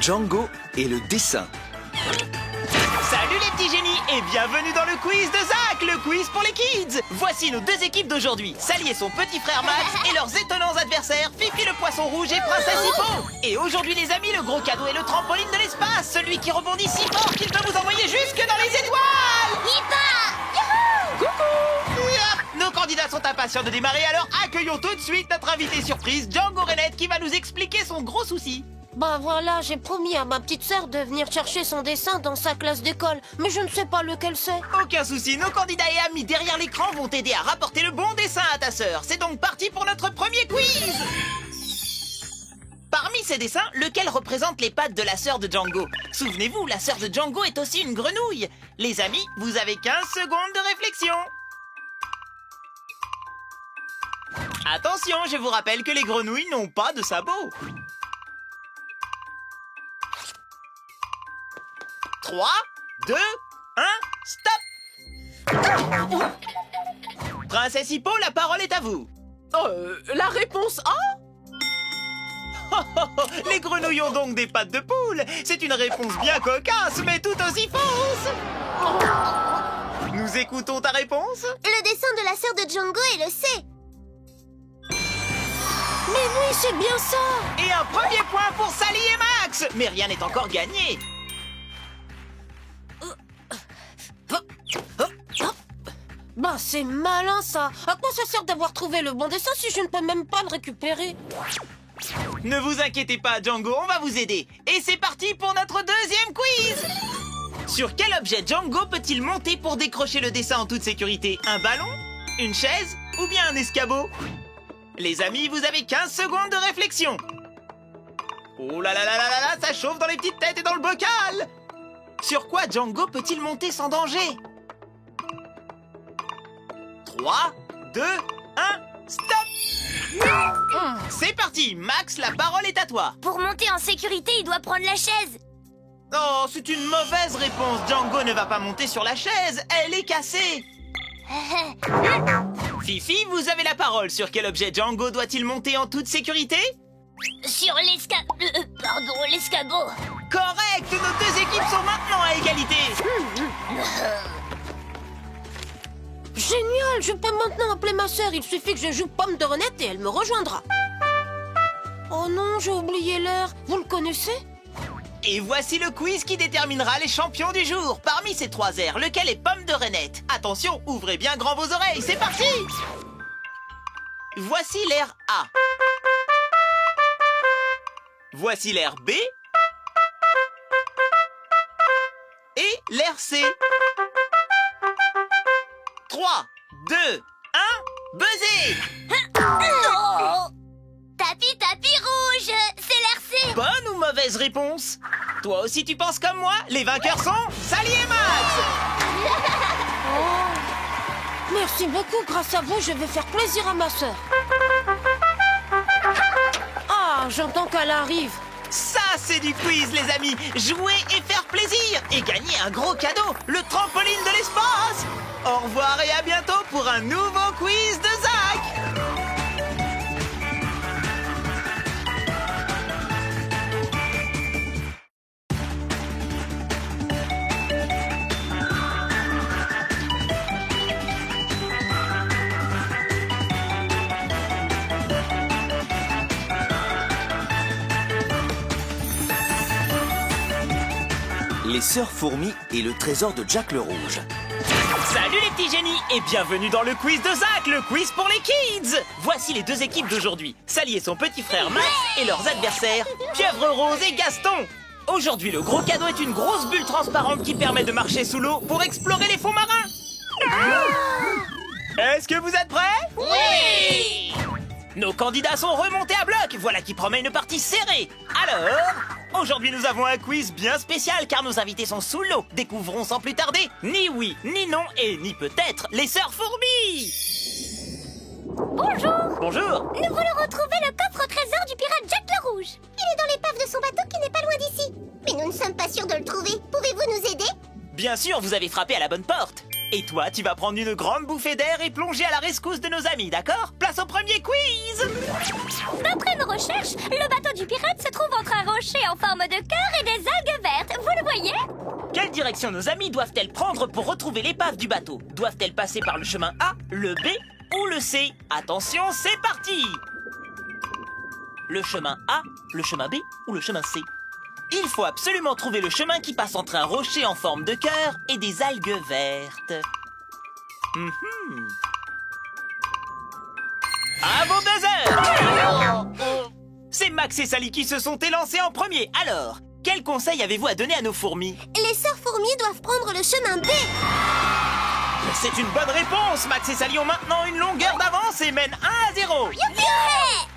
Django et le dessin. Salut les petits génies et bienvenue dans le quiz de Zach, le quiz pour les kids. Voici nos deux équipes d'aujourd'hui, Sally et son petit frère Max et leurs étonnants adversaires, Fifi le poisson rouge et Princesse Hippo. Et aujourd'hui les amis, le gros cadeau est le trampoline de l'espace, celui qui rebondit si fort qu'il peut vous envoyer jusque dans les étoiles. Hippa! Coucou. Yep. Nos candidats sont impatients de démarrer, alors accueillons tout de suite notre invité surprise, Django Reinette, qui va nous expliquer son gros souci. Bah voilà, j'ai promis à ma petite sœur de venir chercher son dessin dans sa classe d'école, mais je ne sais pas lequel c'est. Aucun souci, nos candidats et amis derrière l'écran vont t'aider à rapporter le bon dessin à ta sœur. C'est donc parti pour notre premier quiz. Parmi ces dessins, lequel représente les pattes de la sœur de Django? Souvenez-vous, la sœur de Django est aussi une grenouille. Les amis, vous avez 15 secondes de réflexion. Attention, je vous rappelle que les grenouilles n'ont pas de sabots. 3, 2, 1, stop! Princesse Hippo, la parole est à vous. La réponse A? Les grenouilles ont donc des pattes de poule. C'est une réponse bien cocasse, mais tout aussi fausse. Nous écoutons ta réponse. Le dessin de la sœur de Django est le C. Mais oui, c'est bien ça. Et un premier point pour Sally et Max. Mais rien n'est encore gagné. Bah c'est malin ça. À quoi ça sert d'avoir trouvé le bon dessin si je ne peux même pas le récupérer? Ne vous inquiétez pas, Django, on va vous aider. Et c'est parti pour notre deuxième quiz. Sur quel objet Django peut-il monter pour décrocher le dessin en toute sécurité? Un ballon? Une chaise? Ou bien un escabeau? Les amis, vous avez 15 secondes de réflexion. Oh là là là là là là, ça chauffe dans les petites têtes et dans le bocal. Sur quoi Django peut-il monter sans danger? 3, 2, 1, stop! C'est parti, Max, la parole est à toi. Pour monter en sécurité, il doit prendre la chaise. Oh, c'est une mauvaise réponse. Django ne va pas monter sur la chaise, elle est cassée. Fifi, vous avez la parole. Sur quel objet Django doit-il monter en toute sécurité? Sur l'escabeau. Correct, nos deux équipes sont maintenant à égalité. Génial, je peux maintenant appeler ma sœur. Il suffit que je joue Pomme de Renette et elle me rejoindra. Oh non, j'ai oublié l'heure. Vous le connaissez? Et voici le quiz qui déterminera les champions du jour. Parmi ces trois airs, lequel est Pomme de Renette? Attention, ouvrez bien grand vos oreilles, c'est parti! Voici l'air A. Voici l'air B. Et l'air C. 3, 2, 1, buzzer! Tapis rouge, c'est l'air C. Bonne ou mauvaise réponse? Toi aussi tu penses comme moi? Les vainqueurs sont Sally et Max! Merci beaucoup, grâce à vous, je vais faire plaisir à ma sœur. Ah, j'entends qu'elle arrive. Ça, c'est du quiz, les amis. Jouer et faire plaisir. Et gagner un gros cadeau, le trampoline de l'espace. Au revoir et à bientôt pour un nouveau quiz de Zach. Les sœurs fourmis et le trésor de Jack le Rouge. Salut les petits génies et bienvenue dans le quiz de Zach, le quiz pour les kids. Voici les deux équipes d'aujourd'hui, Sally et son petit frère Max et leurs adversaires, Pieuvre Rose et Gaston. Aujourd'hui, le gros cadeau est une grosse bulle transparente qui permet de marcher sous l'eau pour explorer les fonds marins. Est-ce que vous êtes prêts? Oui! Nos candidats sont remontés à bloc, voilà qui promet une partie serrée. Alors, aujourd'hui nous avons un quiz bien spécial car nos invités sont sous l'eau. Découvrons sans plus tarder ni oui, ni non et ni peut-être les sœurs fourmis. Bonjour! Bonjour. Nous voulons retrouver le coffre au trésor du pirate Jack le Rouge. Il est dans l'épave de son bateau qui n'est pas loin d'ici. Mais nous ne sommes pas sûrs de le trouver. Pouvez-vous nous aider? Bien sûr, vous avez frappé à la bonne porte. Et toi, tu vas prendre une grande bouffée d'air et plonger à la rescousse de nos amis, d'accord? Place au premier quiz! D'après nos recherches, le bateau du pirate se trouve entre un rocher rocher en forme de cœur et des algues vertes, vous le voyez? Quelle direction nos amis doivent-elles prendre pour retrouver l'épave du bateau? Doivent-elles passer par le chemin A, le B ou le C? Attention, c'est parti! Le chemin A, le chemin B ou le chemin C? Il faut absolument trouver le chemin qui passe entre un rocher en forme de cœur et des algues vertes. À vos buzzers! C'est Max et Sally qui se sont élancés en premier. Alors, quel conseil avez-vous à donner à nos fourmis? Les sœurs fourmis doivent prendre le chemin B. C'est une bonne réponse. Max et Sally ont maintenant une longueur d'avance et mènent 1-0.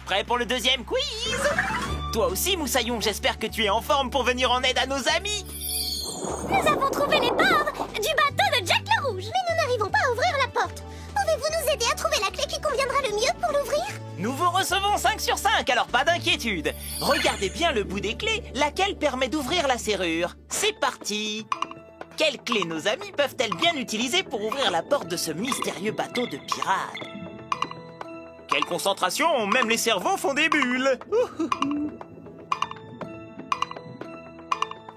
Prêt pour le deuxième quiz? Toi aussi, Moussaillon, j'espère que tu es en forme pour venir en aide à nos amis. Nous avons trouvé l'épave du bateau de Jack le Rouge. Mais nous n'arrivons pas à ouvrir la porte. Pouvez-vous nous aider à trouver la clé qui conviendra le mieux pour l'ouvrir? Nous vous recevons 5 sur 5, alors pas d'inquiétude. Regardez bien le bout des clés, laquelle permet d'ouvrir la serrure. C'est parti. Quelles clés nos amis peuvent-elles bien utiliser pour ouvrir la porte de ce mystérieux bateau de pirates? Quelle concentration, même les cerveaux font des bulles.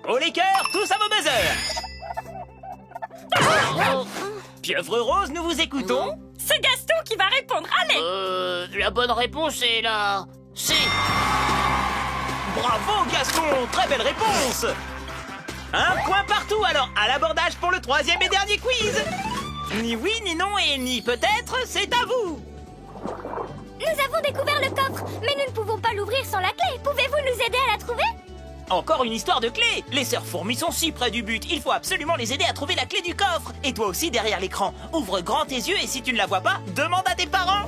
Oh les cœurs, tous à vos buzzers. Pieuvre Rose, nous vous écoutons. C'est Gaston qui va répondre, allez! La bonne réponse est là. C. Bravo Gaston, très belle réponse. Un point partout, alors à l'abordage pour le troisième et dernier quiz. Ni oui, ni non et ni peut-être, c'est à vous. Nous avons découvert le coffre, mais nous ne pouvons pas l'ouvrir sans la clé. Pouvez-vous nous aider à la trouver? Encore une histoire de clé. Les sœurs fourmis sont si près du but, il faut absolument les aider à trouver la clé du coffre. Et toi aussi derrière l'écran, ouvre grand tes yeux et si tu ne la vois pas, demande à tes parents.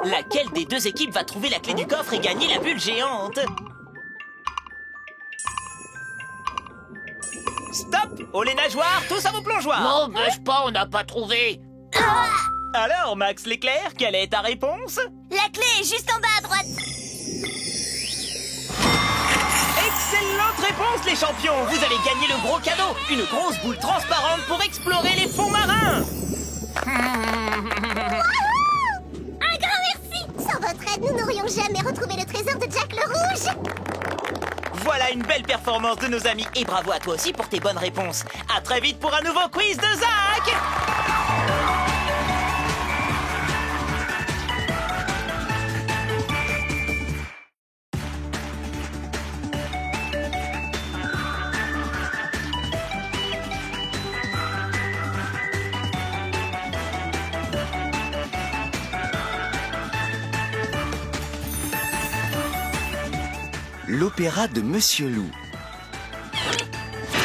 Laquelle des deux équipes va trouver la clé du coffre et gagner la bulle géante? Stop! Oh les nageoires, tous à vos plongeoires! Non, bouge pas, on n'a pas trouvé. Alors, Max l'éclair, quelle est ta réponse? La clé est juste en bas à droite. Excellente réponse, les champions! Vous allez gagner le gros cadeau, une grosse boule transparente pour explorer les fonds marins! Un grand merci. Sans votre aide, nous n'aurions jamais retrouvé le trésor de Jack le Rouge. Voilà une belle performance de nos amis et bravo à toi aussi pour tes bonnes réponses. À très vite pour un nouveau quiz de Zach! L'opéra de Monsieur Loup.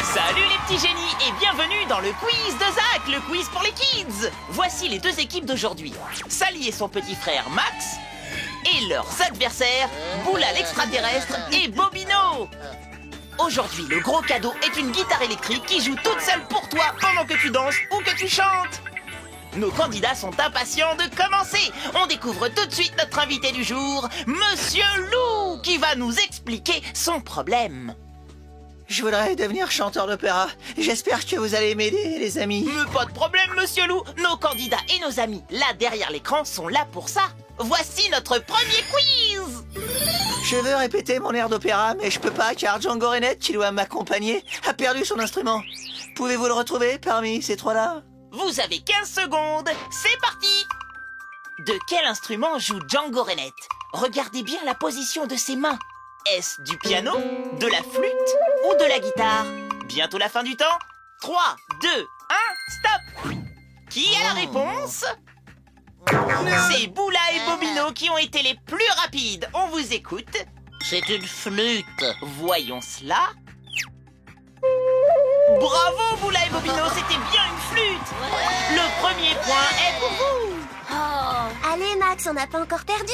Salut les petits génies et bienvenue dans le quiz de Zach, le quiz pour les kids. Voici les deux équipes d'aujourd'hui. Sally et son petit frère Max et leurs adversaires Boula l'extraterrestre et Bobino. Aujourd'hui, le gros cadeau est une guitare électrique qui joue toute seule pour toi pendant que tu danses ou que tu chantes. Nos candidats sont impatients de commencer. On découvre tout de suite notre invité du jour, Monsieur Loup, qui va nous expliquer son problème. Je voudrais devenir chanteur d'opéra. J'espère que vous allez m'aider, les amis. Mais pas de problème, Monsieur Loup. Nos candidats et nos amis, là derrière l'écran, sont là pour ça. Voici notre premier quiz. Je veux répéter mon air d'opéra, mais je peux pas car Django Reinhardt, qui doit m'accompagner, a perdu son instrument. Pouvez-vous le retrouver parmi ces trois-là? Vous avez 15 secondes, c'est parti. De quel instrument joue Django Reinhardt? Regardez bien la position de ses mains. Est-ce du piano, de la flûte ou de la guitare? Bientôt la fin du temps. 3, 2, 1, stop. Qui a la réponse? C'est Boula et Bobino qui ont été les plus rapides. On vous écoute. C'est une flûte. Voyons cela. Bravo Boula et Bobino, c'était bien une flûte. Le premier point est pour vous. Allez, Max, on n'a pas encore perdu.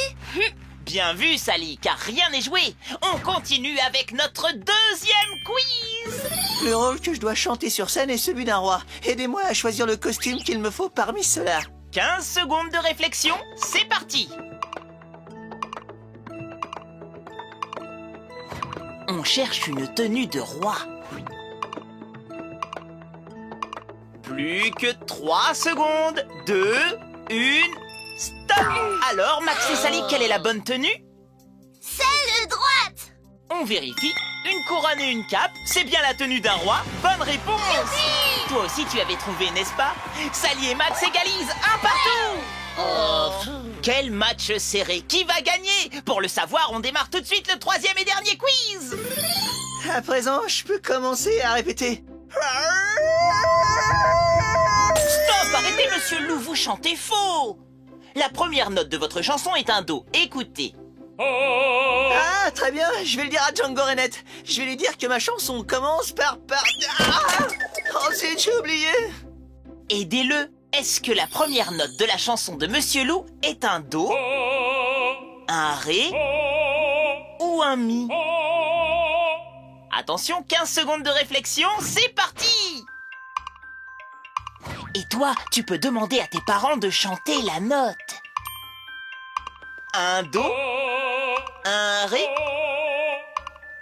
Bien vu Sally, car rien n'est joué. On continue avec notre deuxième quiz. Le rôle que je dois chanter sur scène est celui d'un roi. Aidez-moi à choisir le costume qu'il me faut parmi ceux-là. 15 secondes de réflexion, c'est parti. On cherche une tenue de roi. Plus que 3 secondes. 2, une... Stop! Alors, Max et Sally, quelle est la bonne tenue? Celle de droite. On vérifie. Une couronne et une cape, c'est bien la tenue d'un roi. Bonne réponse! Toi aussi, tu avais trouvé, n'est-ce pas? Sally et Max égalisent, un partout! Quel match serré! Qui va gagner? Pour le savoir, on démarre tout de suite le troisième et dernier quiz! À présent, je peux commencer à répéter. Stop! Arrêtez, monsieur Loup, vous chantez faux! La première note de votre chanson est un Do. Écoutez. Ah, très bien, je vais le dire à Django Reinette. Je vais lui dire que ma chanson commence par... Ah oh, zut, j'ai oublié. Aidez-le. Est-ce que la première note de la chanson de Monsieur Loup est un Do, un Ré ou un Mi? Attention, 15 secondes de réflexion, c'est parti! Et toi, tu peux demander à tes parents de chanter la note. Un Do, un Ré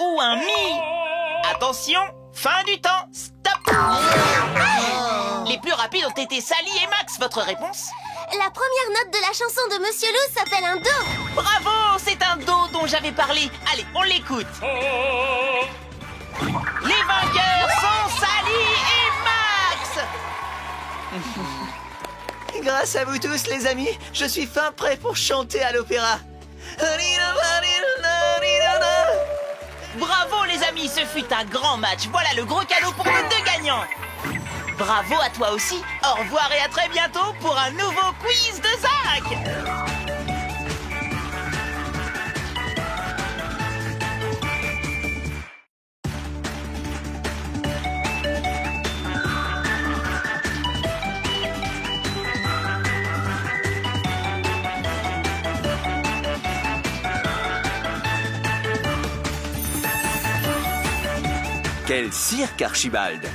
ou un Mi? Attention, fin du temps, stop! Les plus rapides ont été Sally et Max, votre réponse? La première note de la chanson de Monsieur Loup s'appelle un Do. Bravo, c'est un Do dont j'avais parlé. Allez, on l'écoute. Les vainqueurs sont Sally et Max. Grâce à vous tous, les amis, je suis fin prêt pour chanter à l'opéra. Bravo les amis, ce fut un grand match. Voilà le gros cadeau pour nos deux gagnants. Bravo à toi aussi. Au revoir et à très bientôt pour un nouveau quiz de Zach. Quel cirque, Archibald!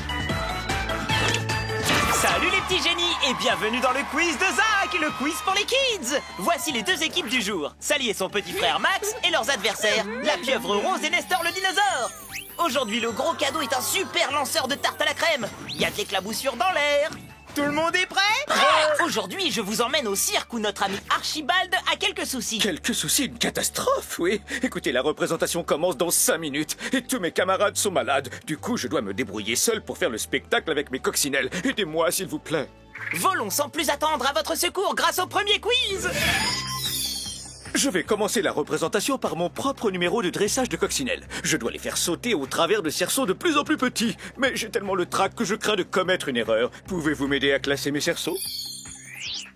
Salut les petits génies et bienvenue dans le quiz de Zach, le quiz pour les kids. Voici les deux équipes du jour, Sally et son petit frère Max et leurs adversaires, la pieuvre rose et Nestor le dinosaure. Aujourd'hui, le gros cadeau est un super lanceur de tarte à la crème. Il y a de l'éclaboussure dans l'air. Tout le monde est prêt? Aujourd'hui, je vous emmène au cirque où notre ami Archibald a quelques soucis. Quelques soucis, une catastrophe, oui. Écoutez, la représentation commence dans 5 minutes et tous mes camarades sont malades. Du coup, je dois me débrouiller seul pour faire le spectacle avec mes coccinelles. Aidez-moi, s'il vous plaît. Volons sans plus attendre à votre secours grâce au premier quiz. Je vais commencer la représentation par mon propre numéro de dressage de coccinelles. Je dois les faire sauter au travers de cerceaux de plus en plus petits. Mais j'ai tellement le trac que je crains de commettre une erreur. Pouvez-vous m'aider à classer mes cerceaux?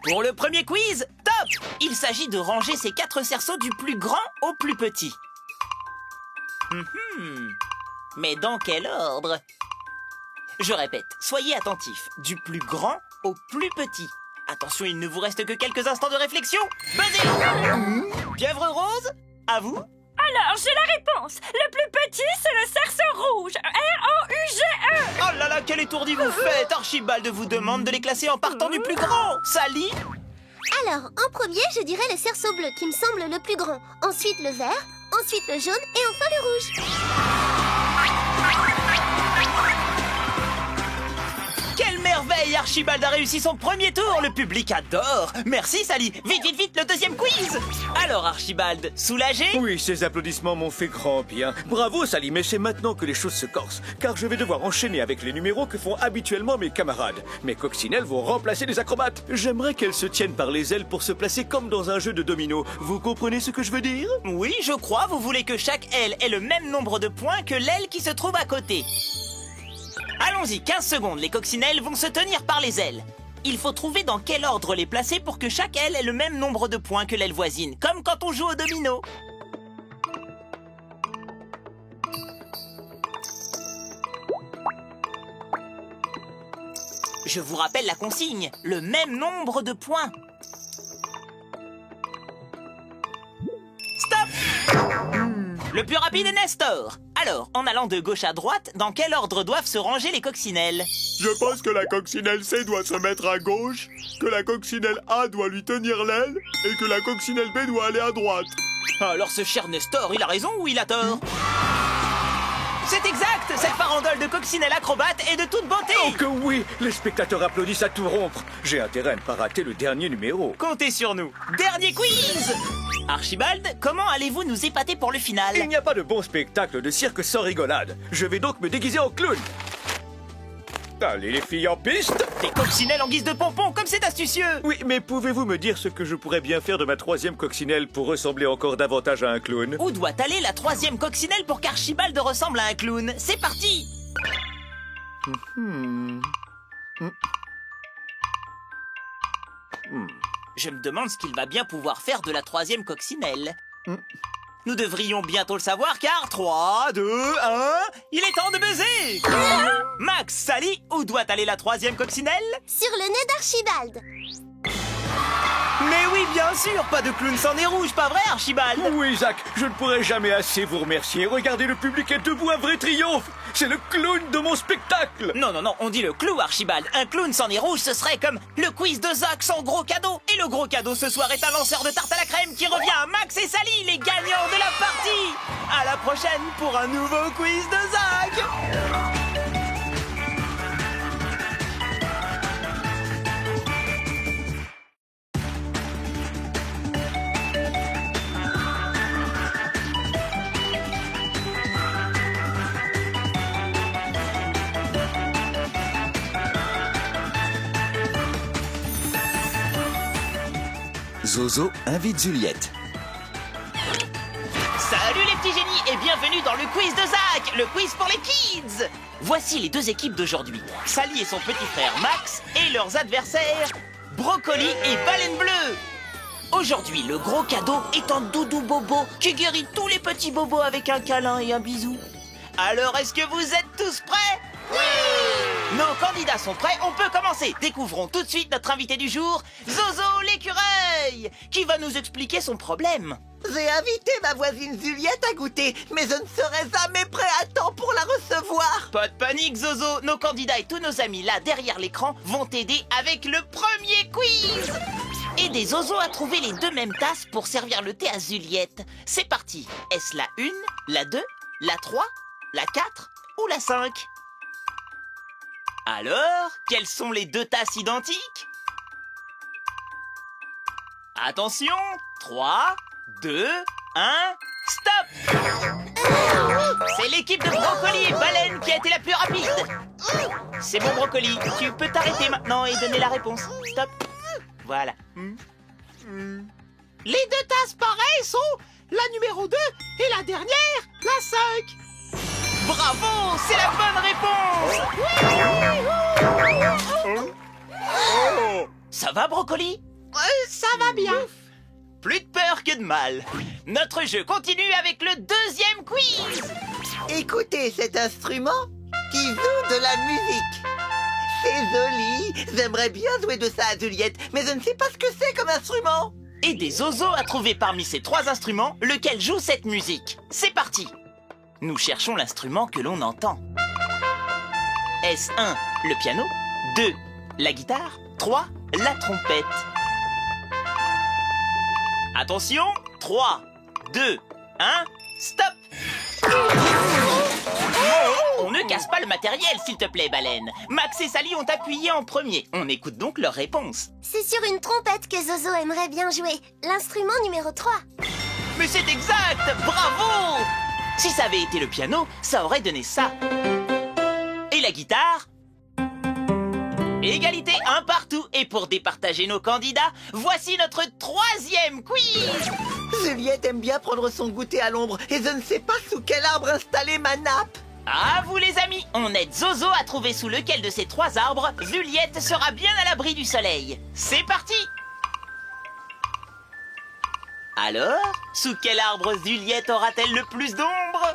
Pour le premier quiz, top! Il s'agit de ranger ces 4 cerceaux du plus grand au plus petit. Mais dans quel ordre? Je répète, soyez attentifs, du plus grand au plus petit. Attention, il ne vous reste que quelques instants de réflexion. Buzzez! Pieuvre rose, à vous? Alors, j'ai la réponse. Le plus petit, c'est le cerceau rouge. R-O-U-G-E. Oh là là, quel étourdi vous faites! Archibald vous demande de les classer en partant du plus grand. Sally? Alors, en premier, je dirais le cerceau bleu qui me semble le plus grand. Ensuite le vert, ensuite le jaune et enfin le rouge. Quelle merveille! Archibald a réussi son premier tour. Le public adore. Merci Sally. Vite, vite, vite, le deuxième quiz. Alors Archibald, soulagé? Oui, ces applaudissements m'ont fait grand bien. Bravo Sally, mais c'est maintenant que les choses se corsent. Car je vais devoir enchaîner avec les numéros que font habituellement mes camarades. Mes coccinelles vont remplacer les acrobates. J'aimerais qu'elles se tiennent par les ailes pour se placer comme dans un jeu de domino. Vous comprenez ce que je veux dire? Oui, je crois. Vous voulez que chaque aile ait le même nombre de points que l'aile qui se trouve à côté. Allons-y, 15 secondes. Les coccinelles vont se tenir par les ailes. Il faut trouver dans quel ordre les placer pour que chaque aile ait le même nombre de points que l'aile voisine, comme quand on joue au domino. Je vous rappelle la consigne, le même nombre de points. Stop! Le plus rapide est Nestor. Alors, en allant de gauche à droite, dans quel ordre doivent se ranger les coccinelles? Je pense que la coccinelle C doit se mettre à gauche, que la coccinelle A doit lui tenir l'aile et que la coccinelle B doit aller à droite. Alors ce cher Nestor, il a raison ou il a tort? C'est exact! Cette farandole de coccinelle acrobate est de toute beauté! Oh que oui! Les spectateurs applaudissent à tout rompre. J'ai intérêt à ne pas rater le dernier numéro. Comptez sur nous. Dernier quiz! Archibald, comment allez-vous nous épater pour le final? Il n'y a pas de bon spectacle de cirque sans rigolade. Je vais donc me déguiser en clown. Allez les filles en piste! Des coccinelles en guise de pompons, comme c'est astucieux! Oui, mais pouvez-vous me dire ce que je pourrais bien faire de ma 3e coccinelle pour ressembler encore davantage à un clown? Où doit aller la 3e coccinelle pour qu'Archibald ressemble à un clown? C'est parti! Je me demande ce qu'il va bien pouvoir faire de la 3e coccinelle. Nous devrions bientôt le savoir car 3, 2, 1, il est temps de buzzer! Max, Sally, où doit aller la 3e coccinelle? Sur le nez d'Archibald. Mais oui, bien sûr, pas de clown sans nez rouge, pas vrai Archibald? Oui, Zach, je ne pourrai jamais assez vous remercier. Regardez, le public est debout, un vrai triomphe. C'est le clown de mon spectacle. Non, non, non, on dit le clou, Archibald. Un clown sans nez rouge, ce serait comme le quiz de Zach sans gros cadeau. Et le gros cadeau ce soir est un lanceur de tarte à la crème qui revient à Max et Sally, les gagnants de la partie. À la prochaine pour un nouveau quiz de Zach. Zozo invite Juliette. Salut les petits génies et bienvenue dans le quiz de Zach, le quiz pour les kids. Voici les deux équipes d'aujourd'hui. Sally et son petit frère Max et leurs adversaires, Brocoli et Baleine Bleue. Aujourd'hui, le gros cadeau est un doudou bobo qui guérit tous les petits bobos avec un câlin et un bisou. Alors, est-ce que vous êtes tous prêts? Oui! Nos candidats sont prêts, on peut commencer. Découvrons tout de suite notre invité du jour, Zozo l'écureuil, qui va nous expliquer son problème. J'ai invité ma voisine Juliette à goûter, mais je ne serai jamais prêt à temps pour la recevoir. Pas de panique, Zozo. Nos candidats et tous nos amis là derrière l'écran vont t'aider avec le premier quiz. Aidez Zozo à trouver les deux mêmes tasses pour servir le thé à Juliette. C'est parti. Est-ce la 1, la 2, la 3, la 4 ou la 5? Alors, quelles sont les deux tasses identiques? Attention, 3, 2, 1, stop! C'est l'équipe de Brocoli et Baleine qui a été la plus rapide. C'est bon, Brocoli, tu peux t'arrêter maintenant et donner la réponse. Stop. Voilà. Les deux tasses pareilles sont la numéro 2 et la dernière, la 5. Bravo, c'est la bonne réponse. Ça va, Brocoli? Ça va bien. Plus de peur que de mal. Notre jeu continue avec le deuxième quiz. Écoutez cet instrument qui joue de la musique. C'est joli. J'aimerais bien jouer de ça à Juliette, mais je ne sais pas ce que c'est comme instrument. Aidez Zozo à trouver parmi ces trois instruments lequel joue cette musique. C'est parti. Nous cherchons l'instrument que l'on entend. Est-ce 1, le piano, 2, la guitare, 3, la trompette? Attention, 3, 2, 1, stop! On ne casse pas le matériel, s'il te plaît, Baleine. Max et Sally ont appuyé en premier. On écoute donc leur réponse. C'est sur une trompette que Zozo aimerait bien jouer. L'instrument numéro 3. Mais c'est exact! Bravo! Si ça avait été le piano, ça aurait donné ça. Et la guitare? Égalité, un partout. Et pour départager nos candidats, voici notre troisième quiz. Juliette aime bien prendre son goûter à l'ombre et je ne sais pas sous quel arbre installer ma nappe. À vous les amis, on aide Zozo à trouver sous lequel de ces trois arbres Juliette sera bien à l'abri du soleil. C'est parti! Alors, sous quel arbre Juliette aura-t-elle le plus d'ombre?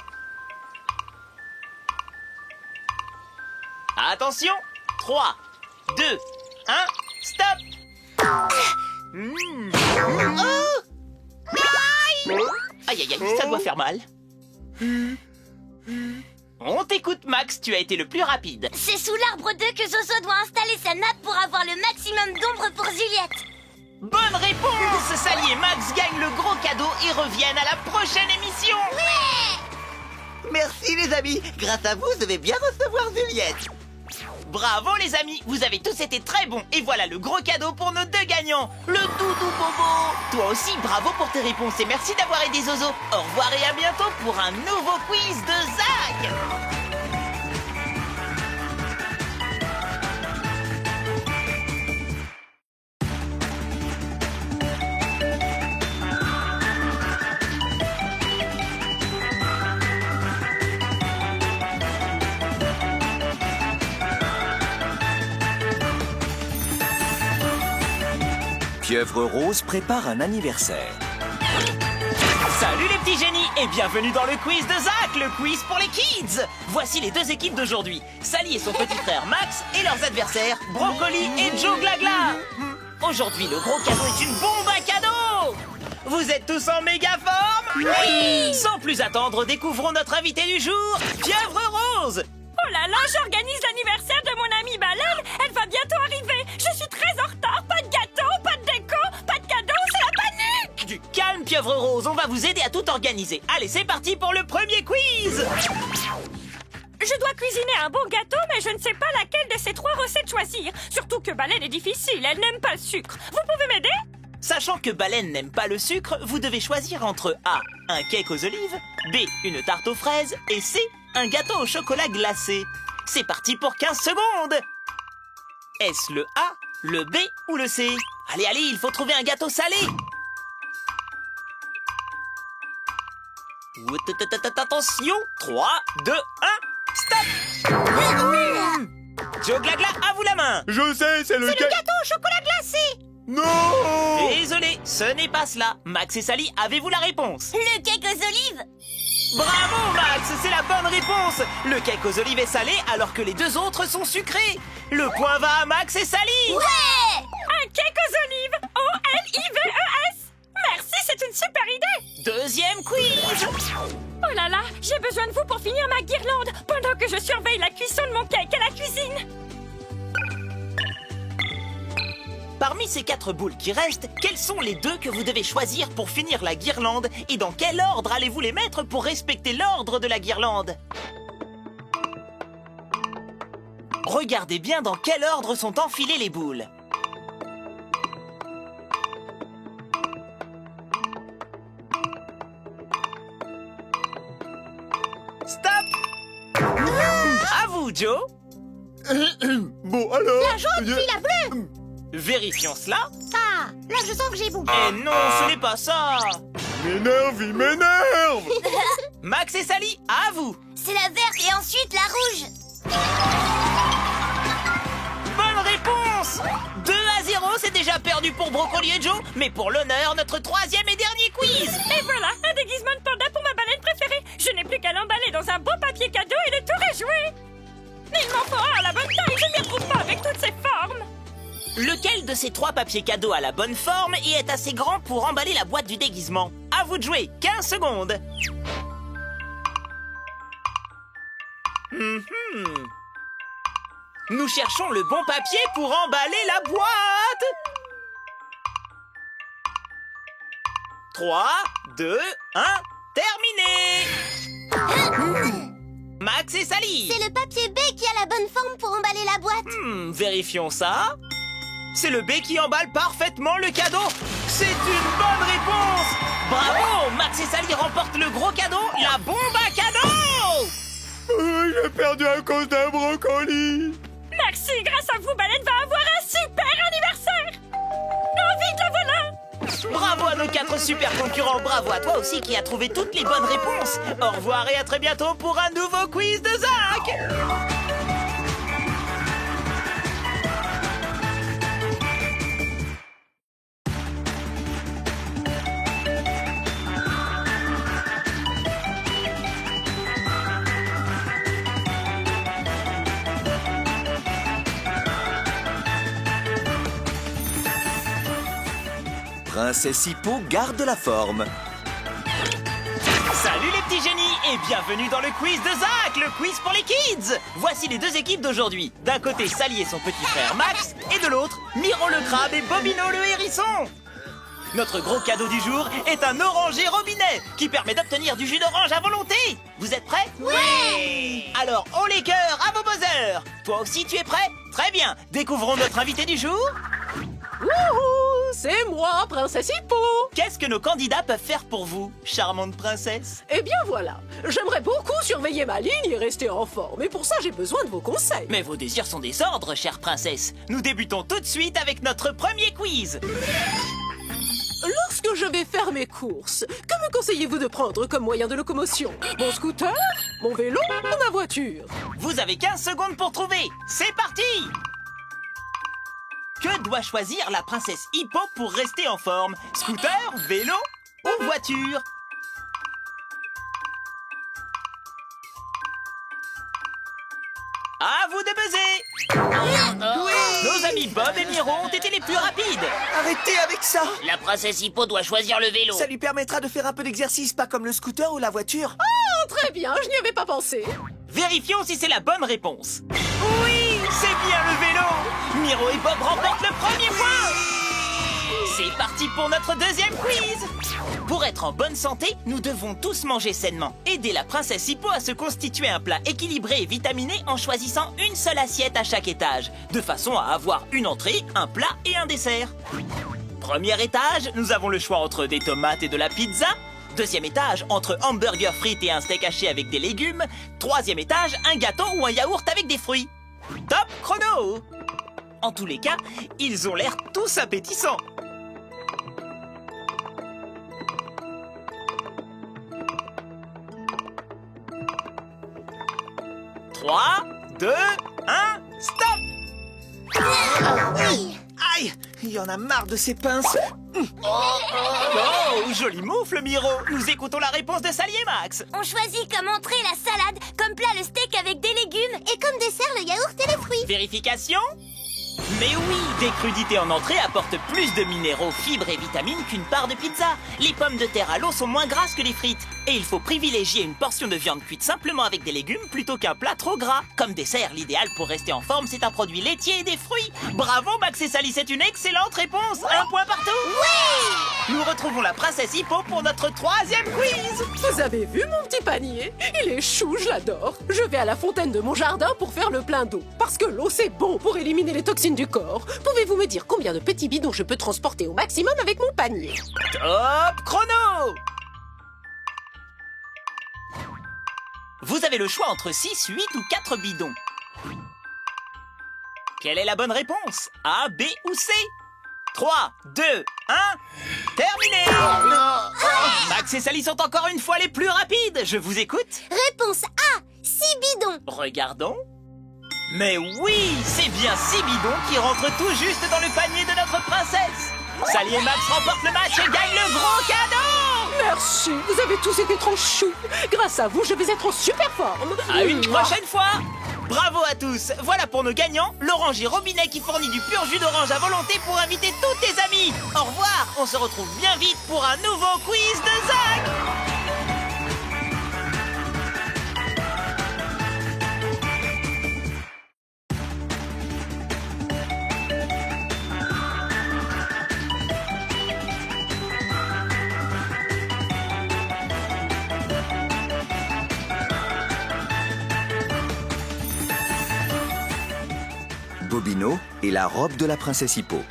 Attention, 3, 2, 1, stop! Aïe aïe aïe, ça doit faire mal. On t'écoute Max, tu as été le plus rapide. C'est sous l'arbre 2 que Zozo doit installer sa nappe pour avoir le maximum d'ombre pour Juliette. Bonne réponse! Sally et Max gagnent le gros cadeau et reviennent à la prochaine émission! Merci les amis. Grâce à vous, je vais bien recevoir Juliette. Bravo les amis, vous avez tous été très bons. Et voilà le gros cadeau pour nos deux gagnants, le Doudou Bobo. Toi aussi, bravo pour tes réponses et merci d'avoir aidé Zozo. Au revoir et à bientôt pour un nouveau quiz de Zach. Pieuvre Rose prépare un anniversaire. Salut les petits génies et bienvenue dans le quiz de Zach, le quiz pour les kids. Voici les deux équipes d'aujourd'hui, Sally et son petit frère Max et leurs adversaires, Brocoli et Joe Glagla. Aujourd'hui, le gros cadeau est une bombe à cadeaux. Vous êtes tous en méga forme? Oui. Sans plus attendre, découvrons notre invité du jour, Pieuvre Rose. Oh là là, j'organise l'anniversaire de mon amie Baleine. Elle va bientôt arriver. Je suis très en retard. Pas de gâteau, pas de déco, pas de cadeau, c'est la panique. Du calme, Pieuvre Rose, on va vous aider à tout organiser. Allez, c'est parti pour le premier quiz. Je dois cuisiner un bon gâteau, mais je ne sais pas laquelle de ces 3 recettes choisir. Surtout que Baleine est difficile, elle n'aime pas le sucre. Vous pouvez m'aider? Sachant que Baleine n'aime pas le sucre, vous devez choisir entre A, un cake aux olives, B, une tarte aux fraises, et C, un gâteau au chocolat glacé. C'est parti pour 15 secondes. Est-ce le A, le B ou le C? Allez, allez, il faut trouver un gâteau salé. Attention, 3, 2, 1, stop. Joe Glagla, à vous la main. Je sais, c'est le Le gâteau au chocolat glacé. Non! Désolé, ce n'est pas cela. Max et Sally, avez-vous la réponse? Le cake aux olives. Bravo Max, c'est la bonne réponse. Le cake aux olives est salé alors que les deux autres sont sucrés. Le point va à Max et Sally. Ouais. Un cake aux olives. O-L-I-V-E-S. Merci, c'est une super idée. Deuxième quiz. Oh là là, j'ai besoin de vous pour finir ma guirlande pendant que je surveille la cuisson de mon cake à la cuisine. Parmi ces 4 boules qui restent, quelles sont les 2 que vous devez choisir pour finir la guirlande? Et dans quel ordre allez-vous les mettre pour respecter l'ordre de la guirlande? Regardez bien dans quel ordre sont enfilées les boules. Stop! À vous, Joe. Bon, alors... La jaune puis la bleue. Vérifions cela. Ah, là je sens que j'ai bon. Eh non, ce n'est pas ça. M'énerve, il m'énerve! Max et Sally, à vous. C'est la verte et ensuite la rouge. Bonne réponse. 2-0, c'est déjà perdu pour Brocoli et Joe. Mais pour l'honneur, notre 3e et dernier quiz. Et voilà, un déguisement de panda pour ma baleine préférée. Je n'ai plus qu'à l'emballer dans un beau papier cadeau et le tour est joué. Mais il m'en faut un à la bonne taille, je ne m'y retrouve pas avec toutes ces formes. Lequel de ces 3 papiers cadeaux a la bonne forme et est assez grand pour emballer la boîte du déguisement? À vous de jouer, 15 secondes. Nous cherchons le bon papier pour emballer la boîte. 3, 2, 1, terminé. Max et Sally. C'est le papier B qui a la bonne forme pour emballer la boîte. Vérifions ça. C'est le B qui emballe parfaitement le cadeau. C'est une bonne réponse. Bravo, Max et Sally remportent le gros cadeau, la bombe à cadeau. J'ai perdu à cause d'un brocoli. Merci, grâce à vous, Baleine va avoir un super anniversaire. Oh, vite, la voilà. Bravo à nos 4 super concurrents. Bravo à toi aussi qui as trouvé toutes les bonnes réponses. Au revoir et à très bientôt pour un nouveau quiz de Zach. Princesse Hippo garde la forme. Salut les petits génies et bienvenue dans le quiz de Zach, le quiz pour les kids. Voici les 2 équipes d'aujourd'hui. D'un côté, Sally et son petit frère Max, et de l'autre, Miro le crabe et Bobino le hérisson. Notre gros cadeau du jour est un oranger robinet qui permet d'obtenir du jus d'orange à volonté. Vous êtes prêts? Oui! Alors, haut les cœurs, à vos buzzers! Toi aussi, tu es prêt? Très bien. Découvrons notre invité du jour. Wouhou! C'est moi, Princesse Hippo! Qu'est-ce que nos candidats peuvent faire pour vous, charmante princesse? Eh bien voilà, j'aimerais beaucoup surveiller ma ligne et rester en forme, et pour ça j'ai besoin de vos conseils. Mais vos désirs sont des ordres, chère princesse. Nous débutons tout de suite avec notre premier quiz. Lorsque je vais faire mes courses, que me conseillez-vous de prendre comme moyen de locomotion? Mon scooter, mon vélo ou ma voiture? Vous avez 15 secondes pour trouver. C'est parti! Que doit choisir la princesse Hippo pour rester en forme? Scooter, vélo ou voiture? À vous de buzzer! Nos amis Bob et Miro ont été les plus rapides. Arrêtez avec ça! La princesse Hippo doit choisir le vélo. Ça lui permettra de faire un peu d'exercice, pas comme le scooter ou la voiture. Oh, très bien, je n'y avais pas pensé. Vérifions si c'est la bonne réponse. Oui, c'est bien le vélo! Miro et Bob remportent le premier point! C'est parti pour notre deuxième quiz! Pour être en bonne santé, nous devons tous manger sainement. Aider la princesse Hippo à se constituer un plat équilibré et vitaminé en choisissant une seule assiette à chaque étage, de façon à avoir une entrée, un plat et un dessert. Premier étage, nous avons le choix entre des tomates et de la pizza. Deuxième étage, entre hamburger frites et un steak haché avec des légumes. Troisième étage, un gâteau ou un yaourt avec des fruits. Top chrono! En tous les cas, ils ont l'air tous appétissants. Trois, 2, 1, stop! Aïe! Il y en a marre de ces pinces. Oh, joli moufle, Miro! Nous écoutons la réponse de Sally et Max. On choisit comme entrée la salade, comme plat le steak avec des légumes et comme dessert le yaourt et les fruits. Vérification? Mais oui, des crudités en entrée apportent plus de minéraux, fibres et vitamines qu'une part de pizza. Les pommes de terre à l'eau sont moins grasses que les frites. Et il faut privilégier une portion de viande cuite simplement avec des légumes plutôt qu'un plat trop gras. Comme dessert, l'idéal pour rester en forme, c'est un produit laitier et des fruits. Bravo, Max et Sally, c'est une excellente réponse. Un point partout. Oui! Nous retrouvons la princesse Hippo pour notre troisième quiz. Vous avez vu mon petit panier? Il est chou, je l'adore. Je vais à la fontaine de mon jardin pour faire le plein d'eau. Parce que l'eau, c'est bon pour éliminer les toxines du corps. Pouvez-vous me dire combien de petits bidons je peux transporter au maximum avec mon panier? Top chrono! Vous avez le choix entre 6, 8 ou 4 bidons. Quelle est la bonne réponse? A, B ou C? 3, 2, 1, terminé! Max et Sally sont encore une fois les plus rapides. Je vous écoute. Réponse A, 6 bidons. Regardons. Mais oui, c'est bien 6 bidons qui rentrent tout juste dans le panier de notre princesse. Sally et Max remportent le match et gagnent le gros cadeau! Merci, vous avez tous été trop choux. Grâce à vous, je vais être en super forme. À une prochaine fois! Bravo à tous! Voilà pour nos gagnants, l'oranger robinet qui fournit du pur jus d'orange à volonté pour inviter tous tes amis. Au revoir, on se retrouve bien vite pour un nouveau quiz de Zach! Bobino et la robe de la princesse Hippo.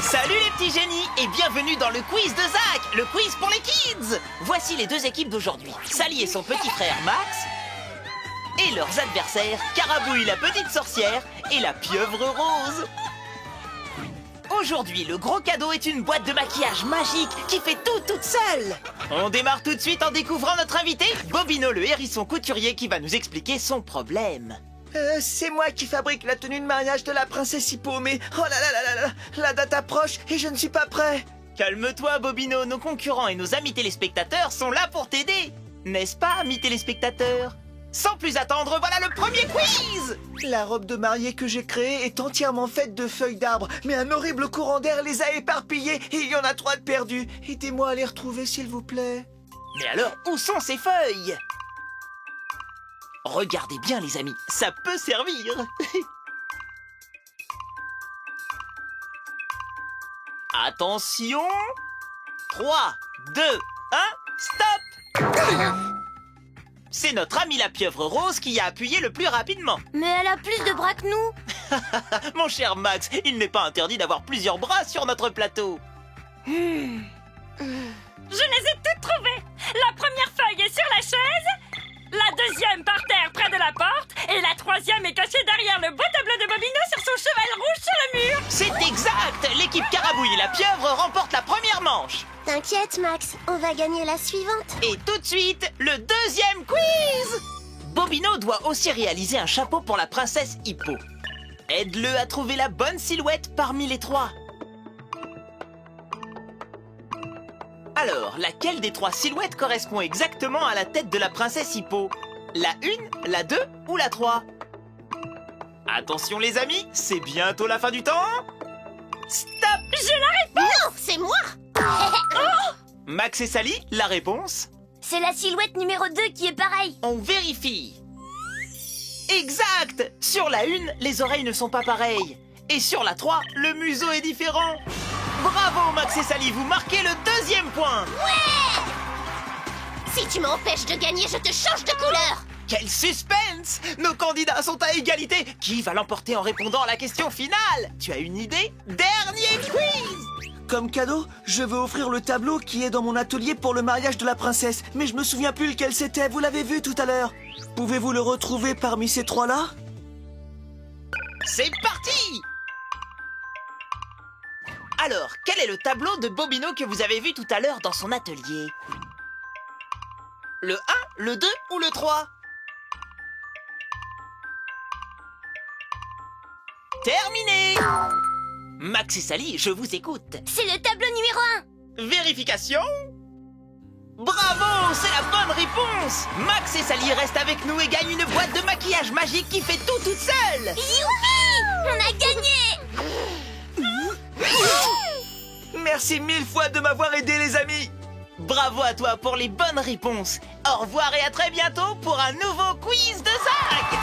Salut les petits génies et bienvenue dans le quiz de Zach, le quiz pour les kids. Voici les deux équipes d'aujourd'hui, Sally et son petit frère Max, et leurs adversaires, Carabouille la petite sorcière et la pieuvre rose. Aujourd'hui, le gros cadeau est une boîte de maquillage magique qui fait tout toute seule. On démarre tout de suite en découvrant notre invité, Bobino le hérisson couturier qui va nous expliquer son problème. C'est moi qui fabrique la tenue de mariage de la princesse Hippo, mais oh là là là là là, la date approche et je ne suis pas prêt. Calme-toi, Bobino, nos concurrents et nos amis téléspectateurs sont là pour t'aider. N'est-ce pas, amis téléspectateurs? Sans plus attendre, voilà le premier quiz! La robe de mariée que j'ai créée est entièrement faite de feuilles d'arbres, mais un horrible courant d'air les a éparpillées et il y en a 3 de perdus. Aidez-moi à les retrouver, s'il vous plaît. Mais alors, où sont ces feuilles? Regardez bien, les amis, ça peut servir. Attention. 3, 2, 1, stop. C'est notre amie la pieuvre rose qui a appuyé le plus rapidement. Mais elle a plus de bras que nous. Mon cher Max, il n'est pas interdit d'avoir plusieurs bras sur notre plateau. Je les ai toutes trouvées. La première feuille est sur la chaise, la deuxième par terre près de la porte, et la troisième est cachée derrière le beau tableau de Bobino sur son cheval rouge sur le mur. C'est exact. L'équipe Carabouille et la pieuvre remporte la première manche. T'inquiète, Max, on va gagner la suivante. Et tout de suite, le deuxième quiz. Bobino doit aussi réaliser un chapeau pour la princesse Hippo. Aide-le à trouver la bonne silhouette parmi les trois. Alors, laquelle des trois silhouettes correspond exactement à la tête de la princesse Hippo? La 1, la 2 ou la 3? Attention les amis, c'est bientôt la fin du temps. Stop! J'ai la réponse. Non, c'est moi. Max et Sally, la réponse? C'est la silhouette numéro 2 qui est pareille. On vérifie. Exact! Sur la 1, les oreilles ne sont pas pareilles. Et sur la 3, le museau est différent. Bravo Max et Sally, vous marquez le deuxième point. Ouais! Si tu m'empêches de gagner, je te change de couleur. Quel suspense! Nos candidats sont à égalité. Qui va l'emporter en répondant à la question finale? Tu as une idée? Dernier quiz! Comme cadeau, je veux offrir le tableau qui est dans mon atelier pour le mariage de la princesse. Mais je me souviens plus lequel c'était, vous l'avez vu tout à l'heure. Pouvez-vous le retrouver parmi ces trois-là? C'est parti! Alors, quel est le tableau de Bobino que vous avez vu tout à l'heure dans son atelier? Le 1, le 2 ou le 3? Terminé! Max et Sally, je vous écoute. C'est le tableau numéro 1. Vérification? Bravo, c'est la bonne réponse! Max et Sally restent avec nous et gagnent une boîte de maquillage magique qui fait tout toute seule! Youpi! On a gagné! Merci 1000 fois de m'avoir aidé les amis. Bravo à toi pour les bonnes réponses. Au revoir et à très bientôt pour un nouveau quiz de Zach.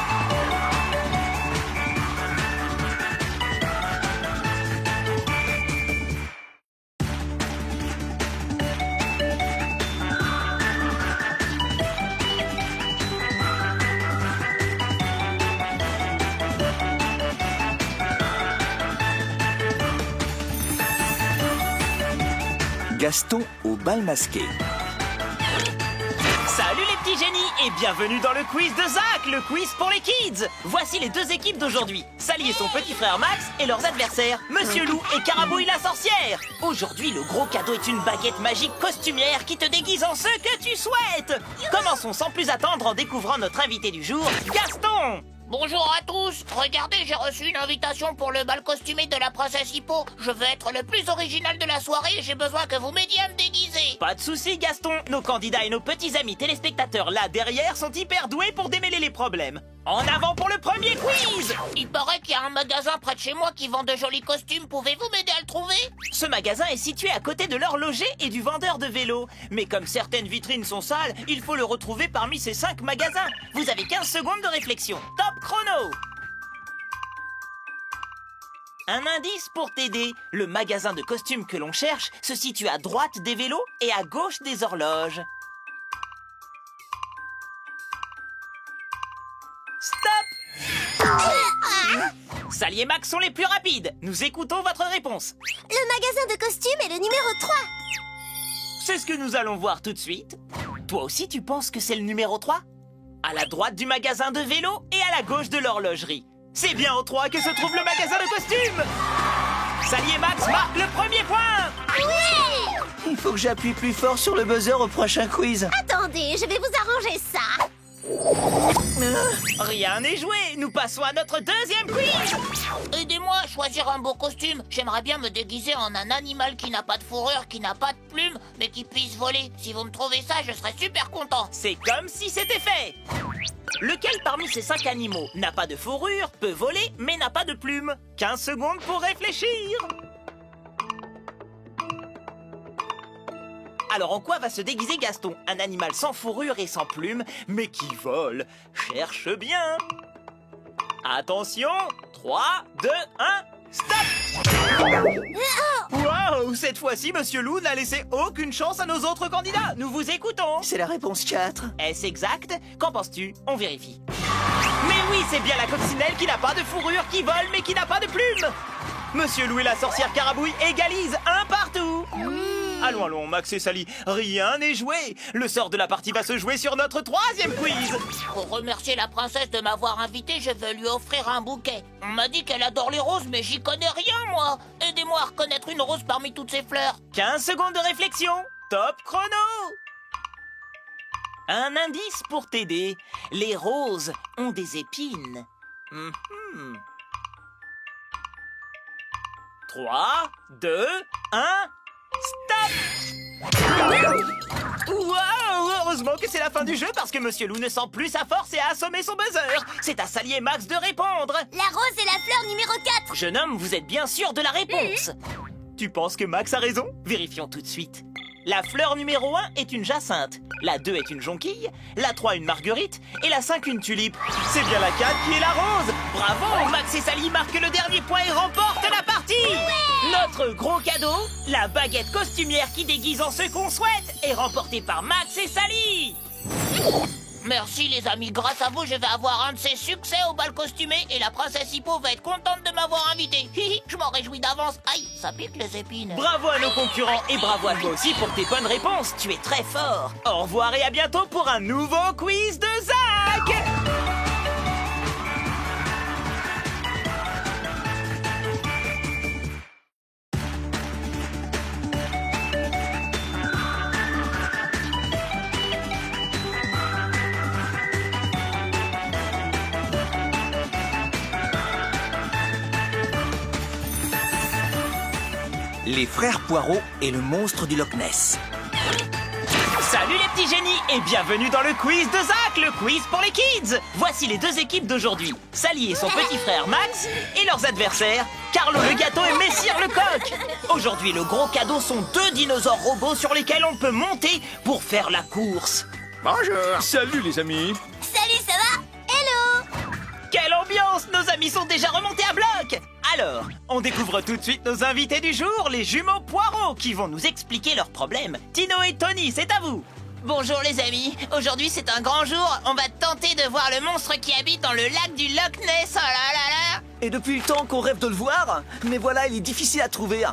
Gaston au bal masqué. Salut les petits génies et bienvenue dans le quiz de Zach, le quiz pour les kids. Voici les deux équipes d'aujourd'hui, Sally et son petit frère Max et leurs adversaires, Monsieur Loup et Carabouille la sorcière. Aujourd'hui, le gros cadeau est une baguette magique costumière qui te déguise en ce que tu souhaites. Commençons sans plus attendre en découvrant notre invité du jour, Gaston. Bonjour à tous. Regardez, j'ai reçu une invitation pour le bal costumé de la princesse Hippo. Je veux être le plus original de la soirée et j'ai besoin que vous m'aidiez à me déguiser. Pas de soucis Gaston, nos candidats et nos petits amis téléspectateurs là derrière sont hyper doués pour démêler les problèmes. En avant pour le premier quiz! Il paraît qu'il y a un magasin près de chez moi qui vend de jolis costumes. Pouvez-vous m'aider à le trouver? Ce magasin est situé à côté de l'horloger et du vendeur de vélos. Mais comme certaines vitrines sont sales, il faut le retrouver parmi ces 5 magasins. Vous avez 15 secondes de réflexion. Top chrono! Un indice pour t'aider. Le magasin de costumes que l'on cherche se situe à droite des vélos et à gauche des horloges. Stop! Sally et Max sont les plus rapides. Nous écoutons votre réponse. Le magasin de costumes est le numéro 3. C'est ce que nous allons voir tout de suite. Toi aussi, tu penses que c'est le numéro 3? À la droite du magasin de vélo et à la gauche de l'horlogerie. C'est bien au 3 que se trouve le magasin de costumes. Sally et Max marquent le premier point. Ouais! Il faut que j'appuie plus fort sur le buzzer au prochain quiz. Attendez, je vais vous arranger ça. Rien n'est joué. Nous passons à notre deuxième quiz. Aidez-moi à choisir un beau costume. J'aimerais bien me déguiser en un animal qui n'a pas de fourrure, qui n'a pas de plumes, mais qui puisse voler. Si vous me trouvez ça, je serais super content. C'est comme si c'était fait. Lequel parmi ces 5 animaux n'a pas de fourrure, peut voler, mais n'a pas de plumes? 15 secondes pour réfléchir. Alors en quoi va se déguiser Gaston? Un animal sans fourrure et sans plumes, mais qui vole. Cherche bien. Attention, 3, 2, 1, stop! Waouh, cette fois-ci, Monsieur Loup n'a laissé aucune chance à nos autres candidats. Nous vous écoutons. C'est la réponse 4. Est-ce exact? Qu'en penses-tu? On vérifie. Mais oui, c'est bien la coccinelle qui n'a pas de fourrure, qui vole, mais qui n'a pas de plumes. Monsieur Loup et la sorcière Carabouille égalisent un partout. Allons, allons, Max et Sally, rien n'est joué. Le sort de la partie va se jouer sur notre troisième quiz. Pour remercier la princesse de m'avoir invité, je veux lui offrir un bouquet. On m'a dit qu'elle adore les roses, mais j'y connais rien, moi. Aidez-moi à reconnaître une rose parmi toutes ces fleurs. 15 secondes de réflexion. Top chrono. Un indice pour t'aider. Les roses ont des épines. 3, 2, 1, stop! Wow! Heureusement que c'est la fin du jeu parce que Monsieur Loup ne sent plus sa force et a assommé son buzzer. C'est à Sally et Max de répondre. La rose est la fleur numéro 4. Jeune homme, vous êtes bien sûr de la réponse. Tu penses que Max a raison? Vérifions tout de suite. La fleur numéro 1 est une jacinthe, la 2 est une jonquille, la 3 une marguerite et la 5 une tulipe. C'est bien la 4 qui est la rose. Bravo, Max et Sally marquent le dernier point et remportent la partie. Notre gros cadeau, la baguette costumière qui déguise en ce qu'on souhaite, est remportée par Max et Sally. Merci les amis, grâce à vous, je vais avoir un de ces succès au bal costumé et la princesse Hippo va être contente de m'avoir invité. Hihi, je m'en réjouis d'avance. Aïe, ça pique les épines. Bravo à nos concurrents et bravo à toi aussi pour tes bonnes réponses. Tu es très fort. Au revoir et à bientôt pour un nouveau quiz de Zach. Les frères Poirot et le monstre du Loch Ness. Salut les petits génies et bienvenue dans le quiz de Zach, le quiz pour les kids. Voici les deux équipes d'aujourd'hui, Sally et son petit frère Max et leurs adversaires, Carlo le gâteau et Messire le coq. Aujourd'hui, le gros cadeau sont 2 dinosaures robots sur lesquels on peut monter pour faire la course. Bonjour. Salut les amis. Salut, ça va? Hello. Quelle ambiance! Nos amis sont déjà remontés à bloc! Alors, on découvre tout de suite nos invités du jour, les jumeaux Poirot, qui vont nous expliquer leurs problèmes. Tino et Tony, c'est à vous! Bonjour les amis, aujourd'hui c'est un grand jour, on va tenter de voir le monstre qui habite dans le lac du Loch Ness, oh là là là. Et depuis le temps qu'on rêve de le voir, mais voilà, il est difficile à trouver.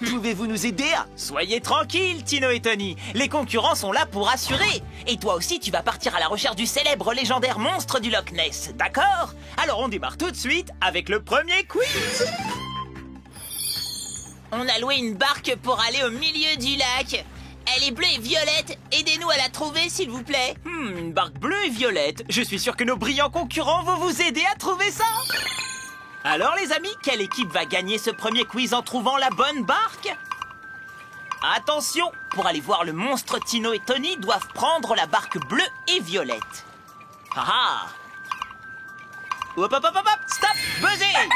Pouvez-vous nous aider? Soyez tranquilles, Tino et Tony. Les concurrents sont là pour assurer. Et toi aussi, tu vas partir à la recherche du célèbre légendaire monstre du Loch Ness, d'accord? Alors on démarre tout de suite avec le premier quiz. On a loué une barque pour aller au milieu du lac. Elle est bleue et violette, aidez-nous à la trouver s'il vous plaît. Une barque bleue et violette. Je suis sûr que nos brillants concurrents vont vous aider à trouver ça. Alors les amis, quelle équipe va gagner ce premier quiz en trouvant la bonne barque? Attention, pour aller voir le monstre, Tino et Tony doivent prendre la barque bleue et violette. Ah ah! Hop hop hop hop hop! Stop! Buzzer!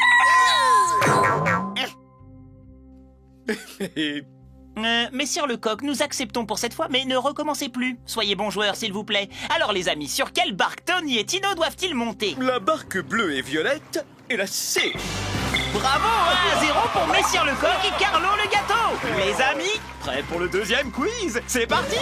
Messire le coq, nous acceptons pour cette fois, mais ne recommencez plus. Soyez bons joueurs, s'il vous plaît. Alors les amis, sur quelle barque Tony et Tino doivent-ils monter? La barque bleue et violette et la C. Bravo, 1-0 pour Messire le coq et Carlo le gâteau. Les amis, prêts pour le deuxième quiz? C'est parti!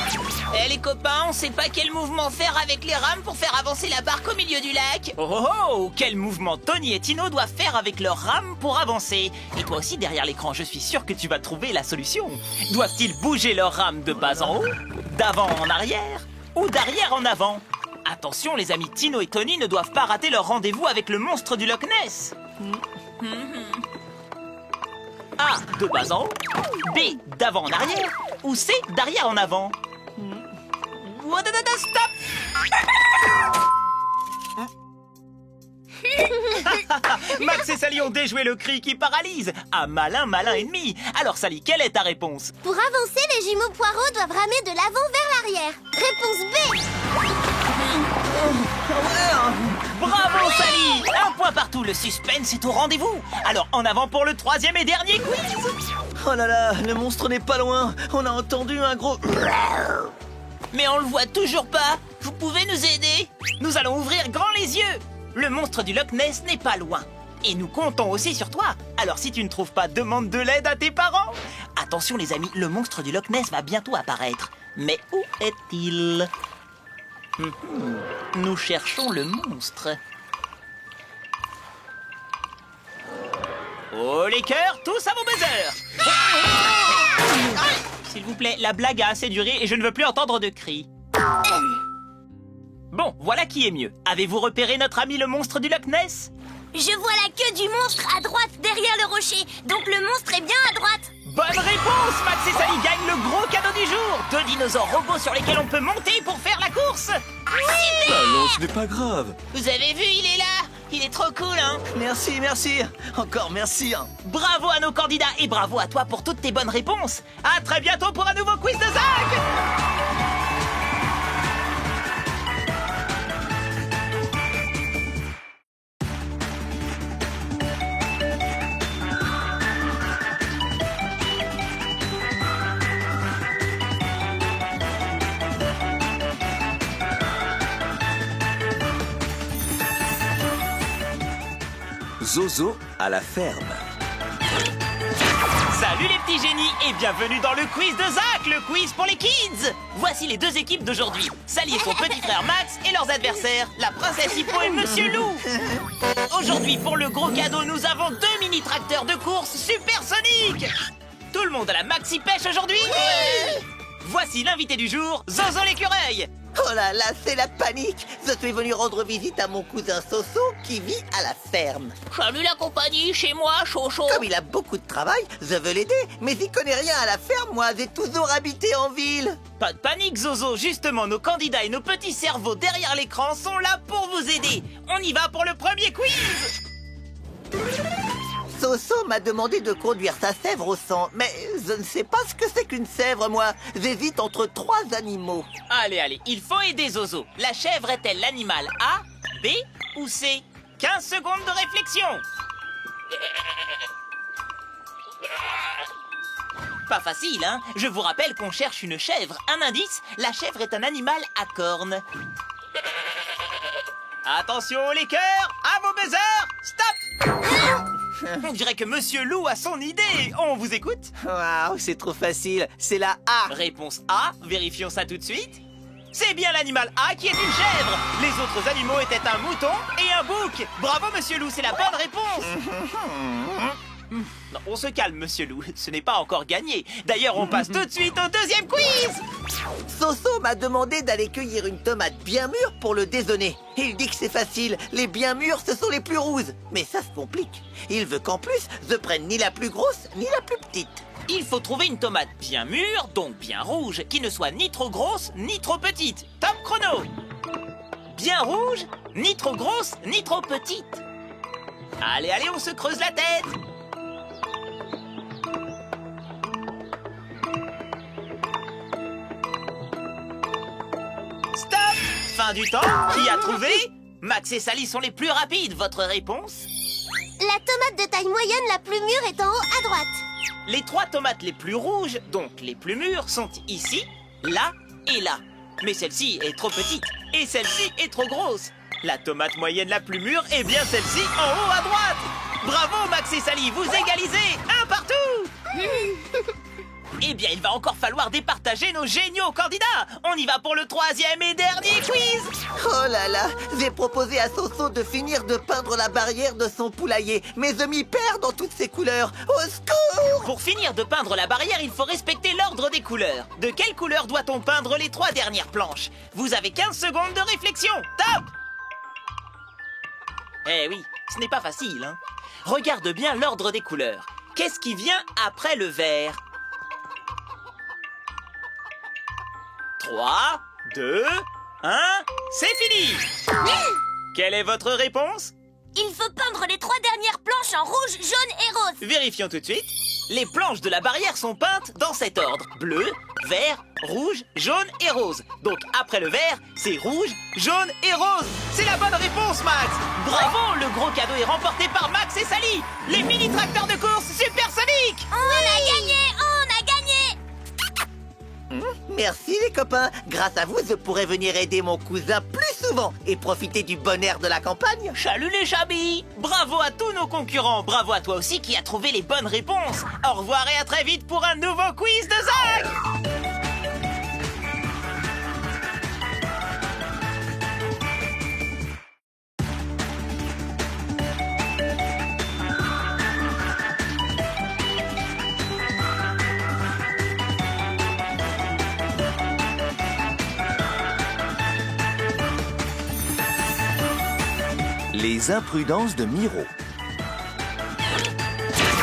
Eh les copains, on sait pas quel mouvement faire avec les rames pour faire avancer la barque au milieu du lac. Oh oh oh! Quel mouvement Tony et Tino doivent faire avec leurs rames pour avancer? Et toi aussi derrière l'écran, je suis sûr que tu vas trouver la solution. Doivent-ils bouger leurs rames de bas en haut, d'avant en arrière ou d'arrière en avant? Attention les amis, Tino et Tony ne doivent pas rater leur rendez-vous avec le monstre du Loch Ness. A, de bas en haut, B, d'avant en arrière, ou C, d'arrière en avant. Stop! Max et Sally ont déjoué le cri qui paralyse. Un malin, malin ennemi. Alors Sally, quelle est ta réponse? Pour avancer, les jumeaux Poirot doivent ramer de l'avant vers l'arrière. Réponse B. Bravo Sally! Un point partout, le suspense est au rendez-vous. Alors en avant pour le troisième et dernier quiz. Oh là là, le monstre n'est pas loin. On a entendu un gros... Mais on le voit toujours pas. Vous pouvez nous aider? Nous allons ouvrir grand les yeux. Le monstre du Loch Ness n'est pas loin. Et nous comptons aussi sur toi. Alors si tu ne trouves pas, demande de l'aide à tes parents. Attention les amis, le monstre du Loch Ness va bientôt apparaître. Mais où est-il? Nous cherchons le monstre. Oh les cœurs, tous à vos buzzers! S'il vous plaît, la blague a assez duré et je ne veux plus entendre de cris. Bon, voilà qui est mieux. Avez-vous repéré notre ami le monstre du Loch Ness? Je vois la queue du monstre à droite derrière le rocher. Donc le monstre est bien à droite. Bonne réponse! Max et Sally gagnent le gros cadeau du jour! 2 dinosaures robots sur lesquels on peut monter pour faire la course! Allons, ce n'est pas grave. Vous avez vu, il est là. Il est trop cool, hein. Merci, merci. Encore merci. Hein. Bravo à nos candidats et bravo à toi pour toutes tes bonnes réponses! À très bientôt pour un nouveau quiz de Zach! Zozo à la ferme. Salut les petits génies et bienvenue dans le quiz de Zach, le quiz pour les kids. Voici les 2 équipes d'aujourd'hui. Sally et son petit frère Max et leurs adversaires, la princesse Hippo et Monsieur Loup. Aujourd'hui, pour le gros cadeau, nous avons 2 mini-tracteurs de course supersoniques. Tout le monde à la maxi pêche aujourd'hui? Voici l'invité du jour, Zozo l'écureuil. Oh là là, c'est la panique. Je suis venu rendre visite à mon cousin Soso qui vit à la ferme. Salut la compagnie, chez moi, Chocho. Comme il a beaucoup de travail, je veux l'aider. Mais il connaît rien à la ferme, moi. J'ai toujours habité en ville. Pas de panique Zozo, justement nos candidats et nos petits cerveaux derrière l'écran sont là pour vous aider. On y va pour le premier quiz. Soso m'a demandé de conduire sa sèvre au sang, mais je ne sais pas ce que c'est qu'une sèvre, moi. J'hésite entre 3 animaux. Allez, il faut aider Zozo. La chèvre est-elle l'animal A, B ou C? 15 secondes de réflexion. Pas facile, hein? Je vous rappelle qu'on cherche une chèvre. Un indice, la chèvre est un animal à cornes. Attention les cœurs, à vos buzzers, stop! On dirait que Monsieur Loup a son idée. On vous écoute? Waouh, c'est trop facile. C'est la A. Réponse A, vérifions ça tout de suite. C'est bien l'animal A qui est une chèvre. Les autres animaux étaient un mouton et un bouc. Bravo Monsieur Loup, c'est la bonne réponse. Non, on se calme Monsieur Loup, ce n'est pas encore gagné. D'ailleurs, on passe tout de suite au deuxième quiz. Soso m'a demandé d'aller cueillir une tomate bien mûre pour le déjeuner. Il dit que c'est facile, les bien mûres, ce sont les plus rouges. Mais ça se complique. Il veut qu'en plus, je prenne ni la plus grosse, ni la plus petite. Il faut trouver une tomate bien mûre, donc bien rouge, qui ne soit ni trop grosse, ni trop petite. Top chrono. Bien rouge, ni trop grosse, ni trop petite. Allez, on se creuse la tête. Stop! Fin du temps. Qui a trouvé? Max et Sally sont les plus rapides. Votre réponse? La tomate de taille moyenne la plus mûre est en haut à droite. Les 3 tomates les plus rouges, donc les plus mûres, sont ici, là et là. Mais celle-ci est trop petite et celle-ci est trop grosse. La tomate moyenne la plus mûre est bien celle-ci en haut à droite. Bravo Max et Sally, vous égalisez, 1 partout. Eh bien, il va encore falloir départager nos géniaux candidats. On y va pour le 3e et dernier quiz. Oh là là, j'ai proposé à Soso de finir de peindre la barrière de son poulailler, mais je m'y perds dans toutes ces couleurs. Au secours! Pour finir de peindre la barrière, il faut respecter l'ordre des couleurs. De quelle couleur doit-on peindre les 3 dernières planches? Vous avez 15 secondes de réflexion. Top! Eh oui, ce n'est pas facile, hein. Regarde bien l'ordre des couleurs. Qu'est-ce qui vient après le vert? 3, 2, 1, c'est fini! Quelle est votre réponse? Il faut peindre les 3 dernières planches en rouge, jaune et rose. Vérifions tout de suite. Les planches de la barrière sont peintes dans cet ordre. Bleu, vert, rouge, jaune et rose. Donc après le vert, c'est rouge, jaune et rose. C'est la bonne réponse, Max. Bravo, le gros cadeau est remporté par Max et Sally. Les mini-tracteurs de course supersoniques. On a gagné, on a gagné. Merci les copains. Grâce à vous, je pourrai venir aider mon cousin plus souvent et profiter du bon air de la campagne. Salut les chabis. Bravo à tous nos concurrents. Bravo à toi aussi qui as trouvé les bonnes réponses. Au revoir et à très vite pour un nouveau quiz de Zach. Les imprudences de Miro.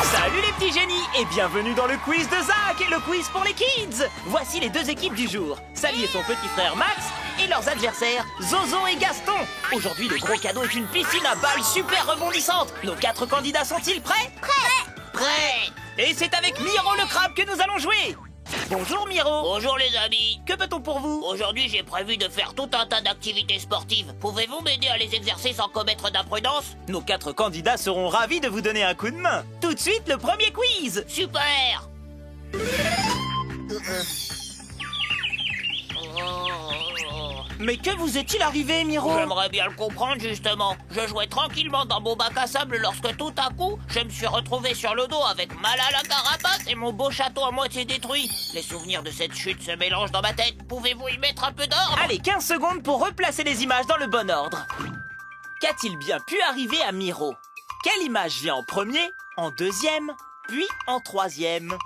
Salut les petits génies et bienvenue dans le quiz de Zach, le quiz pour les kids. Voici les deux équipes du jour, Sally et son petit frère Max et leurs adversaires Zozo et Gaston. Aujourd'hui le gros cadeau est une piscine à balles super rebondissante. Nos 4 candidats sont-ils prêts? Prêt. Et c'est avec Miro le crabe que nous allons jouer. Bonjour Miro. Bonjour les amis. Que peut-on pour vous? Aujourd'hui, j'ai prévu de faire tout un tas d'activités sportives. Pouvez-vous m'aider à les exercer sans commettre d'imprudence? Nos 4 candidats seront ravis de vous donner un coup de main. Tout de suite le premier quiz. Super. Mais que vous est-il arrivé Miro? J'aimerais bien le comprendre justement. Je jouais tranquillement dans mon bac à sable lorsque tout à coup, je me suis retrouvé sur le dos avec mal à la carapace et mon beau château à moitié détruit. Les souvenirs de cette chute se mélangent dans ma tête. Pouvez-vous y mettre un peu d'ordre? Allez, 15 secondes pour replacer les images dans le bon ordre. Qu'a-t-il bien pu arriver à Miro? Quelle image vient en premier, en deuxième, puis en troisième?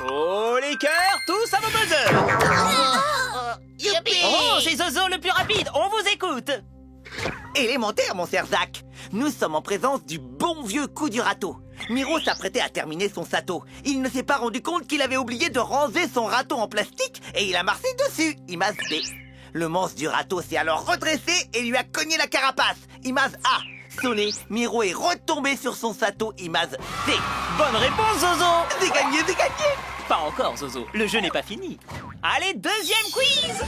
Oh les cœurs, tous à vos buzzers! Youpi. Oh, c'est Zozo le plus rapide, on vous écoute! Élémentaire, mon cher Zach. Nous sommes en présence du bon vieux coup du râteau. Miro s'apprêtait à terminer son sato. Il ne s'est pas rendu compte qu'il avait oublié de ranger son râteau en plastique et il a marché dessus. Image B. Le manche du râteau s'est alors redressé et lui a cogné la carapace. Image A. Sonné, Miro est retombé sur son sato. Image C. Bonne réponse Zozo! C'est gagné, c'est gagné. Pas encore Zozo, le jeu n'est pas fini. Allez, deuxième quiz!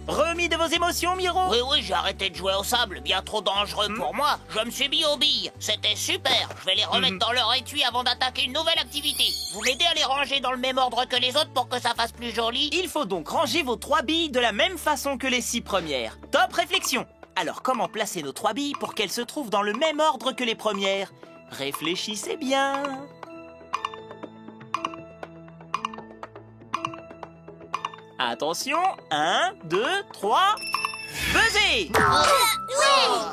Remis de vos émotions Miro? Oui, j'ai arrêté de jouer au sable, bien trop dangereux pour moi. Je me suis mis aux billes, c'était super. Je vais les remettre dans leur étui avant d'attaquer une nouvelle activité. Vous m'aidez à les ranger dans le même ordre que les autres pour que ça fasse plus joli? Il faut donc ranger vos 3 billes de la même façon que les 6 premières. Top réflexion! Alors comment placer nos 3 billes pour qu'elles se trouvent dans le même ordre que les premières? Réfléchissez bien. Attention, 1, 2, 3, buzzez!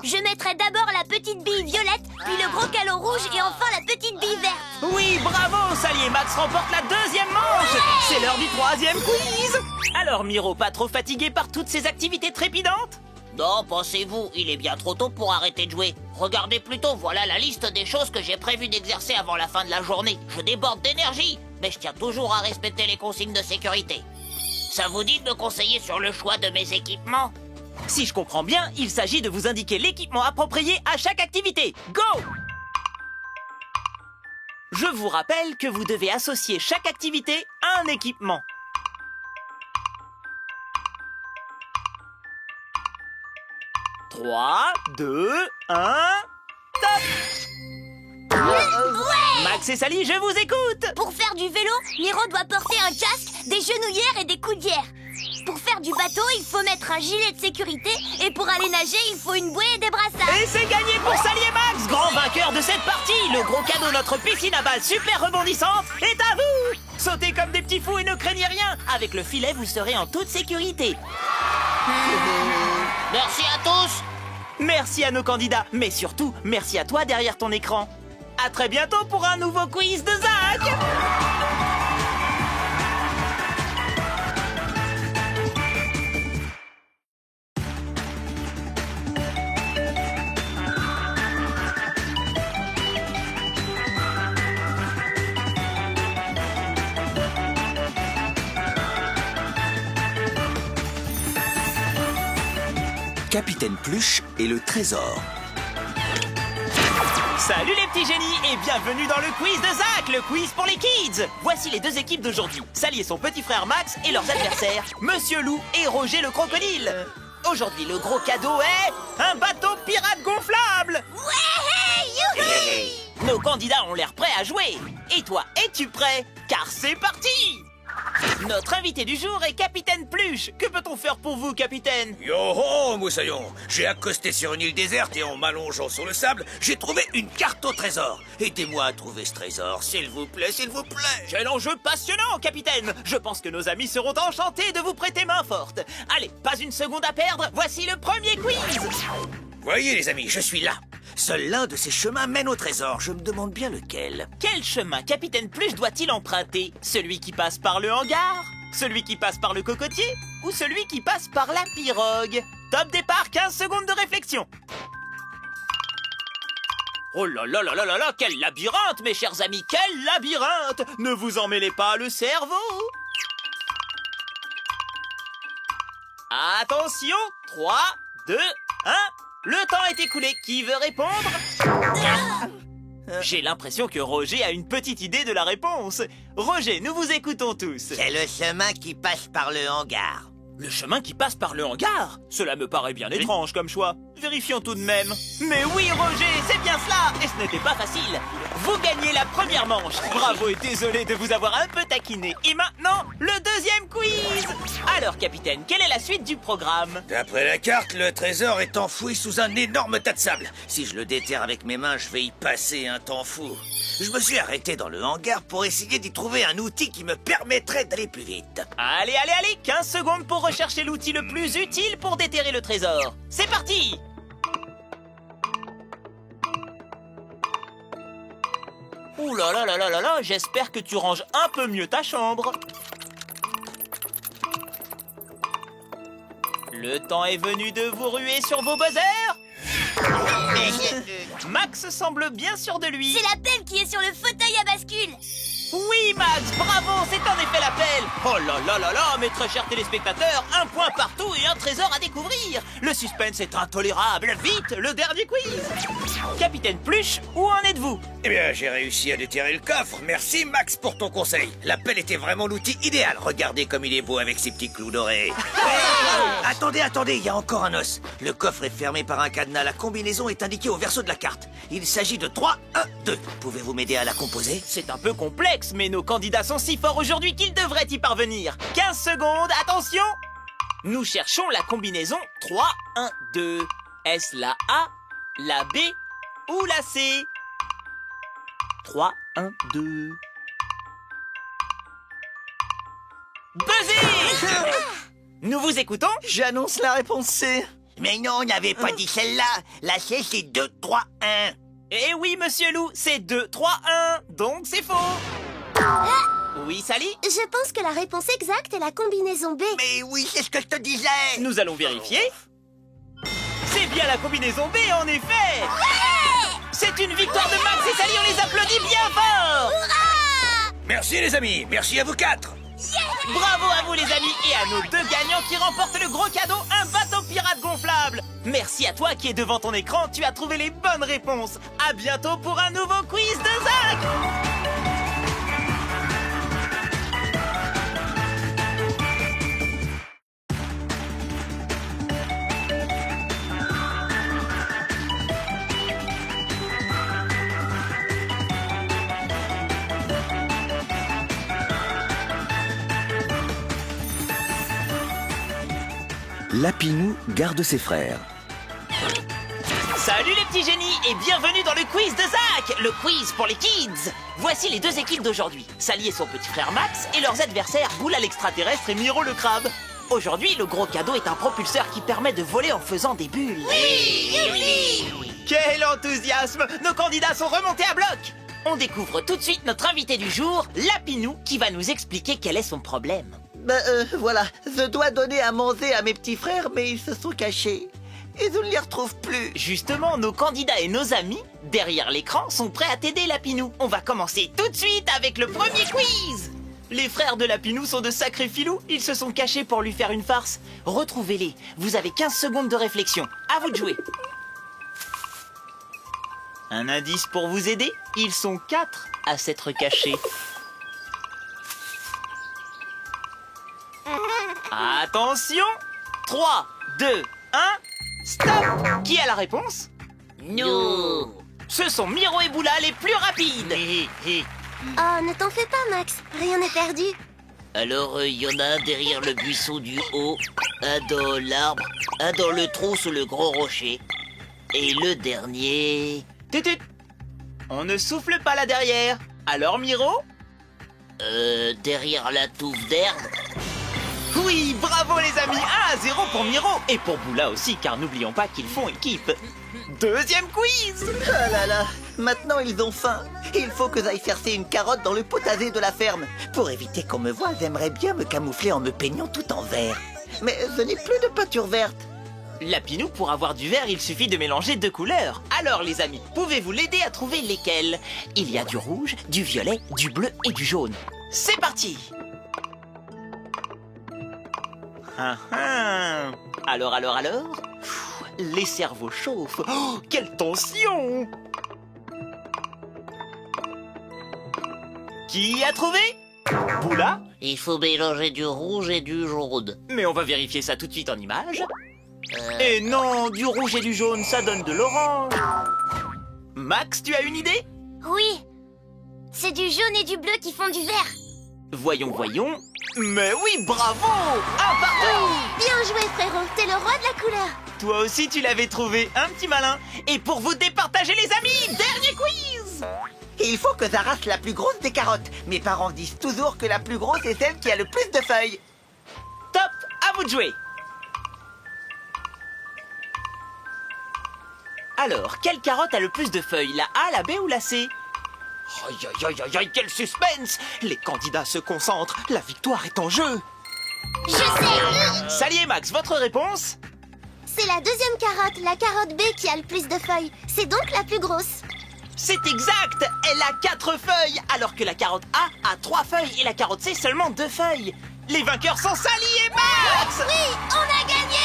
Je mettrai d'abord la petite bille violette, puis le gros calot rouge et enfin la petite bille verte. Oui, bravo, Sally et Max remportent la deuxième manche. C'est l'heure du 3e quiz. Alors Miro, pas trop fatigué par toutes ces activités trépidantes? Non, pensez-vous, il est bien trop tôt pour arrêter de jouer. Regardez plutôt, voilà la liste des choses que j'ai prévu d'exercer avant la fin de la journée. Je déborde d'énergie, mais je tiens toujours à respecter les consignes de sécurité. Ça vous dit de me conseiller sur le choix de mes équipements? Si je comprends bien, il s'agit de vous indiquer l'équipement approprié à chaque activité. Go! Je vous rappelle que vous devez associer chaque activité à un équipement. Trois, 2, 1, top! Max et Sally, je vous écoute! Pour faire du vélo, Miro doit porter un casque, des genouillères et des coudières. Pour faire du bateau, il faut mettre un gilet de sécurité. Et pour aller nager, il faut une bouée et des brassards. Et c'est gagné pour Sally et Max, grand vainqueur de cette partie. Le gros cadeau, notre piscine à balles super rebondissante, est à vous. Sautez comme des petits fous et ne craignez rien. Avec le filet, vous serez en toute sécurité. Merci à tous. Merci à nos candidats, mais surtout, merci à toi derrière ton écran. À très bientôt pour un nouveau quiz de Zach. Capitaine Pluche et le trésor. Salut les petits génies et bienvenue dans le quiz de Zach, le quiz pour les kids. Voici les deux équipes d'aujourd'hui, Sally et son petit frère Max et leurs adversaires, Monsieur Loup et Roger le crocodile. Aujourd'hui, le gros cadeau est un bateau pirate gonflable. Ouais, youhou! Nos candidats ont l'air prêts à jouer. Et toi, es-tu prêt? Car c'est parti! Notre invité du jour est Capitaine Pluche. Que peut-on faire pour vous, Capitaine? Yo-ho, Moussaillon! J'ai accosté sur une île déserte et en m'allongeant sur le sable, j'ai trouvé une carte au trésor. Aidez-moi à trouver ce trésor, s'il vous plaît, s'il vous plaît! Quel enjeu passionnant, Capitaine! Je pense que nos amis seront enchantés de vous prêter main forte. Allez, pas une seconde à perdre, voici le premier quiz! Voyez les amis, je suis là. Seul l'un de ces chemins mène au trésor, je me demande bien lequel. Quel chemin Capitaine Pluche doit-il emprunter? Celui qui passe par le hangar? Celui qui passe par le cocotier? Ou celui qui passe par la pirogue? Top départ, 15 secondes de réflexion. Oh là là là là là là, quel labyrinthe, mes chers amis, quel labyrinthe! Ne vous en mêlez pas le cerveau. Attention, 3, 2, 1... Le temps est écoulé. Qui veut répondre? J'ai l'impression que Roger a une petite idée de la réponse. Roger, nous vous écoutons tous. C'est le chemin qui passe par le hangar. Le chemin qui passe par le hangar? Cela me paraît bien étrange comme choix. Vérifions tout de même. Mais oui, Roger, c'est bien cela. Et ce n'était pas facile. Vous gagnez la première manche. Bravo et désolé de vous avoir un peu taquiné. Et maintenant, le deuxième quiz. Alors, capitaine, quelle est la suite du programme? D'après la carte, le trésor est enfoui sous un énorme tas de sable. Si je le déterre avec mes mains, je vais y passer un temps fou. Je me suis arrêté dans le hangar pour essayer d'y trouver un outil qui me permettrait d'aller plus vite. Allez, allez, allez, 15 secondes pour rechercher l'outil le plus utile pour déterrer le trésor. C'est parti! Ouh là là là là là là, j'espère que tu ranges un peu mieux ta chambre. Le temps est venu de vous ruer sur vos buzzers. Max semble bien sûr de lui. C'est la pelle qui est sur le fauteuil à bascule. Oui, Max, bravo, c'est en effet l'appel. Oh là là là là, mes très chers téléspectateurs, un point partout et un trésor à découvrir. Le suspense est intolérable. Vite, le dernier quiz. Capitaine Pluche, où en êtes-vous? Eh bien, j'ai réussi à déterrer le coffre. Merci, Max, pour ton conseil. La pelle était vraiment l'outil idéal. Regardez comme il est beau avec ses petits clous dorés. Attendez, attendez, il y a encore un os. Le coffre est fermé par un cadenas. La combinaison est indiquée au verso de la carte. Il s'agit de 3, 1, 2. Pouvez-vous m'aider à la composer? C'est un peu complexe, mais nos candidats sont si forts aujourd'hui qu'ils devraient y parvenir. 15 secondes, attention! Nous cherchons la combinaison 3, 1, 2. Est-ce la A, la B ou la C? 3, 1, 2... Buzzez! Nous vous écoutons? J'annonce la réponse C. Mais non, on n'avait pas dit celle-là. La C, c'est 2, 3, 1. Eh oui, monsieur Loup, c'est 2, 3, 1, donc c'est faux. Oui, Sally? Je pense que la réponse exacte est la combinaison B. Mais oui, c'est ce que je te disais. Nous allons vérifier. C'est bien la combinaison B, en effet. C'est une victoire de Max et Sally, on les applaudit bien fort. Merci, les amis. Merci à vous 4. Bravo à vous, les amis, et à nos 2 gagnants qui remportent le gros cadeau, un bateau pirate gonflable. Merci à toi qui es devant ton écran, tu as trouvé les bonnes réponses. À bientôt pour un nouveau quiz de Zach. Lapinou garde ses frères. Salut les petits génies et bienvenue dans le quiz de Zach, le quiz pour les kids. Voici les 2 équipes d'aujourd'hui, Sally et son petit frère Max et leurs adversaires Boula l'extraterrestre et Miro le crabe. Aujourd'hui, le gros cadeau est un propulseur qui permet de voler en faisant des bulles. Oui! Quel enthousiasme! Nos candidats sont remontés à bloc. On découvre tout de suite notre invité du jour, Lapinou, qui va nous expliquer quel est son problème. Voilà, je dois donner à manger à mes petits frères, mais ils se sont cachés. Et je ne les retrouve plus. Justement, nos candidats et nos amis, derrière l'écran, sont prêts à t'aider, Lapinou. On va commencer tout de suite avec le premier quiz. Les frères de Lapinou sont de sacrés filous. Ils se sont cachés pour lui faire une farce. Retrouvez-les. Vous avez 15 secondes de réflexion. À vous de jouer. Un indice pour vous aider, ils sont 4 à s'être cachés. Attention! 3, 2, 1, stop! Qui a la réponse? Nous. Ce sont Miro et Boula les plus rapides. Oh, ne t'en fais pas, Max. Rien n'est perdu. Alors, il y en a un derrière le buisson du haut, un dans l'arbre, un dans le trou sous le gros rocher. Et le dernier... Tutut. On ne souffle pas là derrière. Alors, Miro? derrière la touffe d'herbe. Oui, bravo les amis, 1-0 pour Miro et pour Boula aussi, car n'oublions pas qu'ils font équipe. Deuxième quiz. Ah là là, maintenant ils ont faim. Il faut que j'aille chercher une carotte dans le potager de la ferme. Pour éviter qu'on me voie, j'aimerais bien me camoufler en me peignant tout en vert. Mais je n'ai plus de peinture verte. Lapinou, pour avoir du vert, il suffit de mélanger 2 couleurs. Alors les amis, pouvez-vous l'aider à trouver lesquelles? Il y a du rouge, du violet, du bleu et du jaune. C'est parti. Alors Pfff, les cerveaux chauffent. Oh, quelle tension! Qui a trouvé? Boula? Il faut mélanger du rouge et du jaune. Mais on va vérifier ça tout de suite en images. Et non, du rouge et du jaune, ça donne de l'orange. Max, tu as une idée? Oui, c'est du jaune et du bleu qui font du vert. Voyons. Mais oui, bravo! Un partout! Bien joué, frérot, t'es le roi de la couleur. Toi aussi, tu l'avais trouvé, un petit malin. Et pour vous départager, les amis, dernier quiz! Il faut que j'arrache la plus grosse des carottes. Mes parents disent toujours que la plus grosse est celle qui a le plus de feuilles. Top, à vous de jouer. Alors, quelle carotte a le plus de feuilles, la A, la B ou la C? Aïe, quel suspense! Les candidats se concentrent, la victoire est en jeu. Je sais, Sally et Max, votre réponse? c'est la deuxième carotte, la carotte B qui a le plus de feuilles. C'est donc la plus grosse. C'est exact! Elle a 4 feuilles, alors que la carotte A a 3 feuilles et la carotte C seulement 2 feuilles. Les vainqueurs sont Sally et Max! Oui, on a gagné!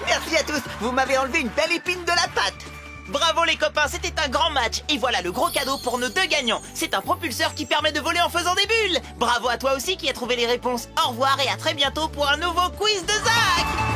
Merci à tous, vous m'avez enlevé une belle épine de la patte. Bravo les copains, c'était un grand match. Et voilà le gros cadeau pour nos 2 gagnants. C'est un propulseur qui permet de voler en faisant des bulles. Bravo à toi aussi qui a trouvé les réponses. Au revoir et à très bientôt pour un nouveau quiz de Zach!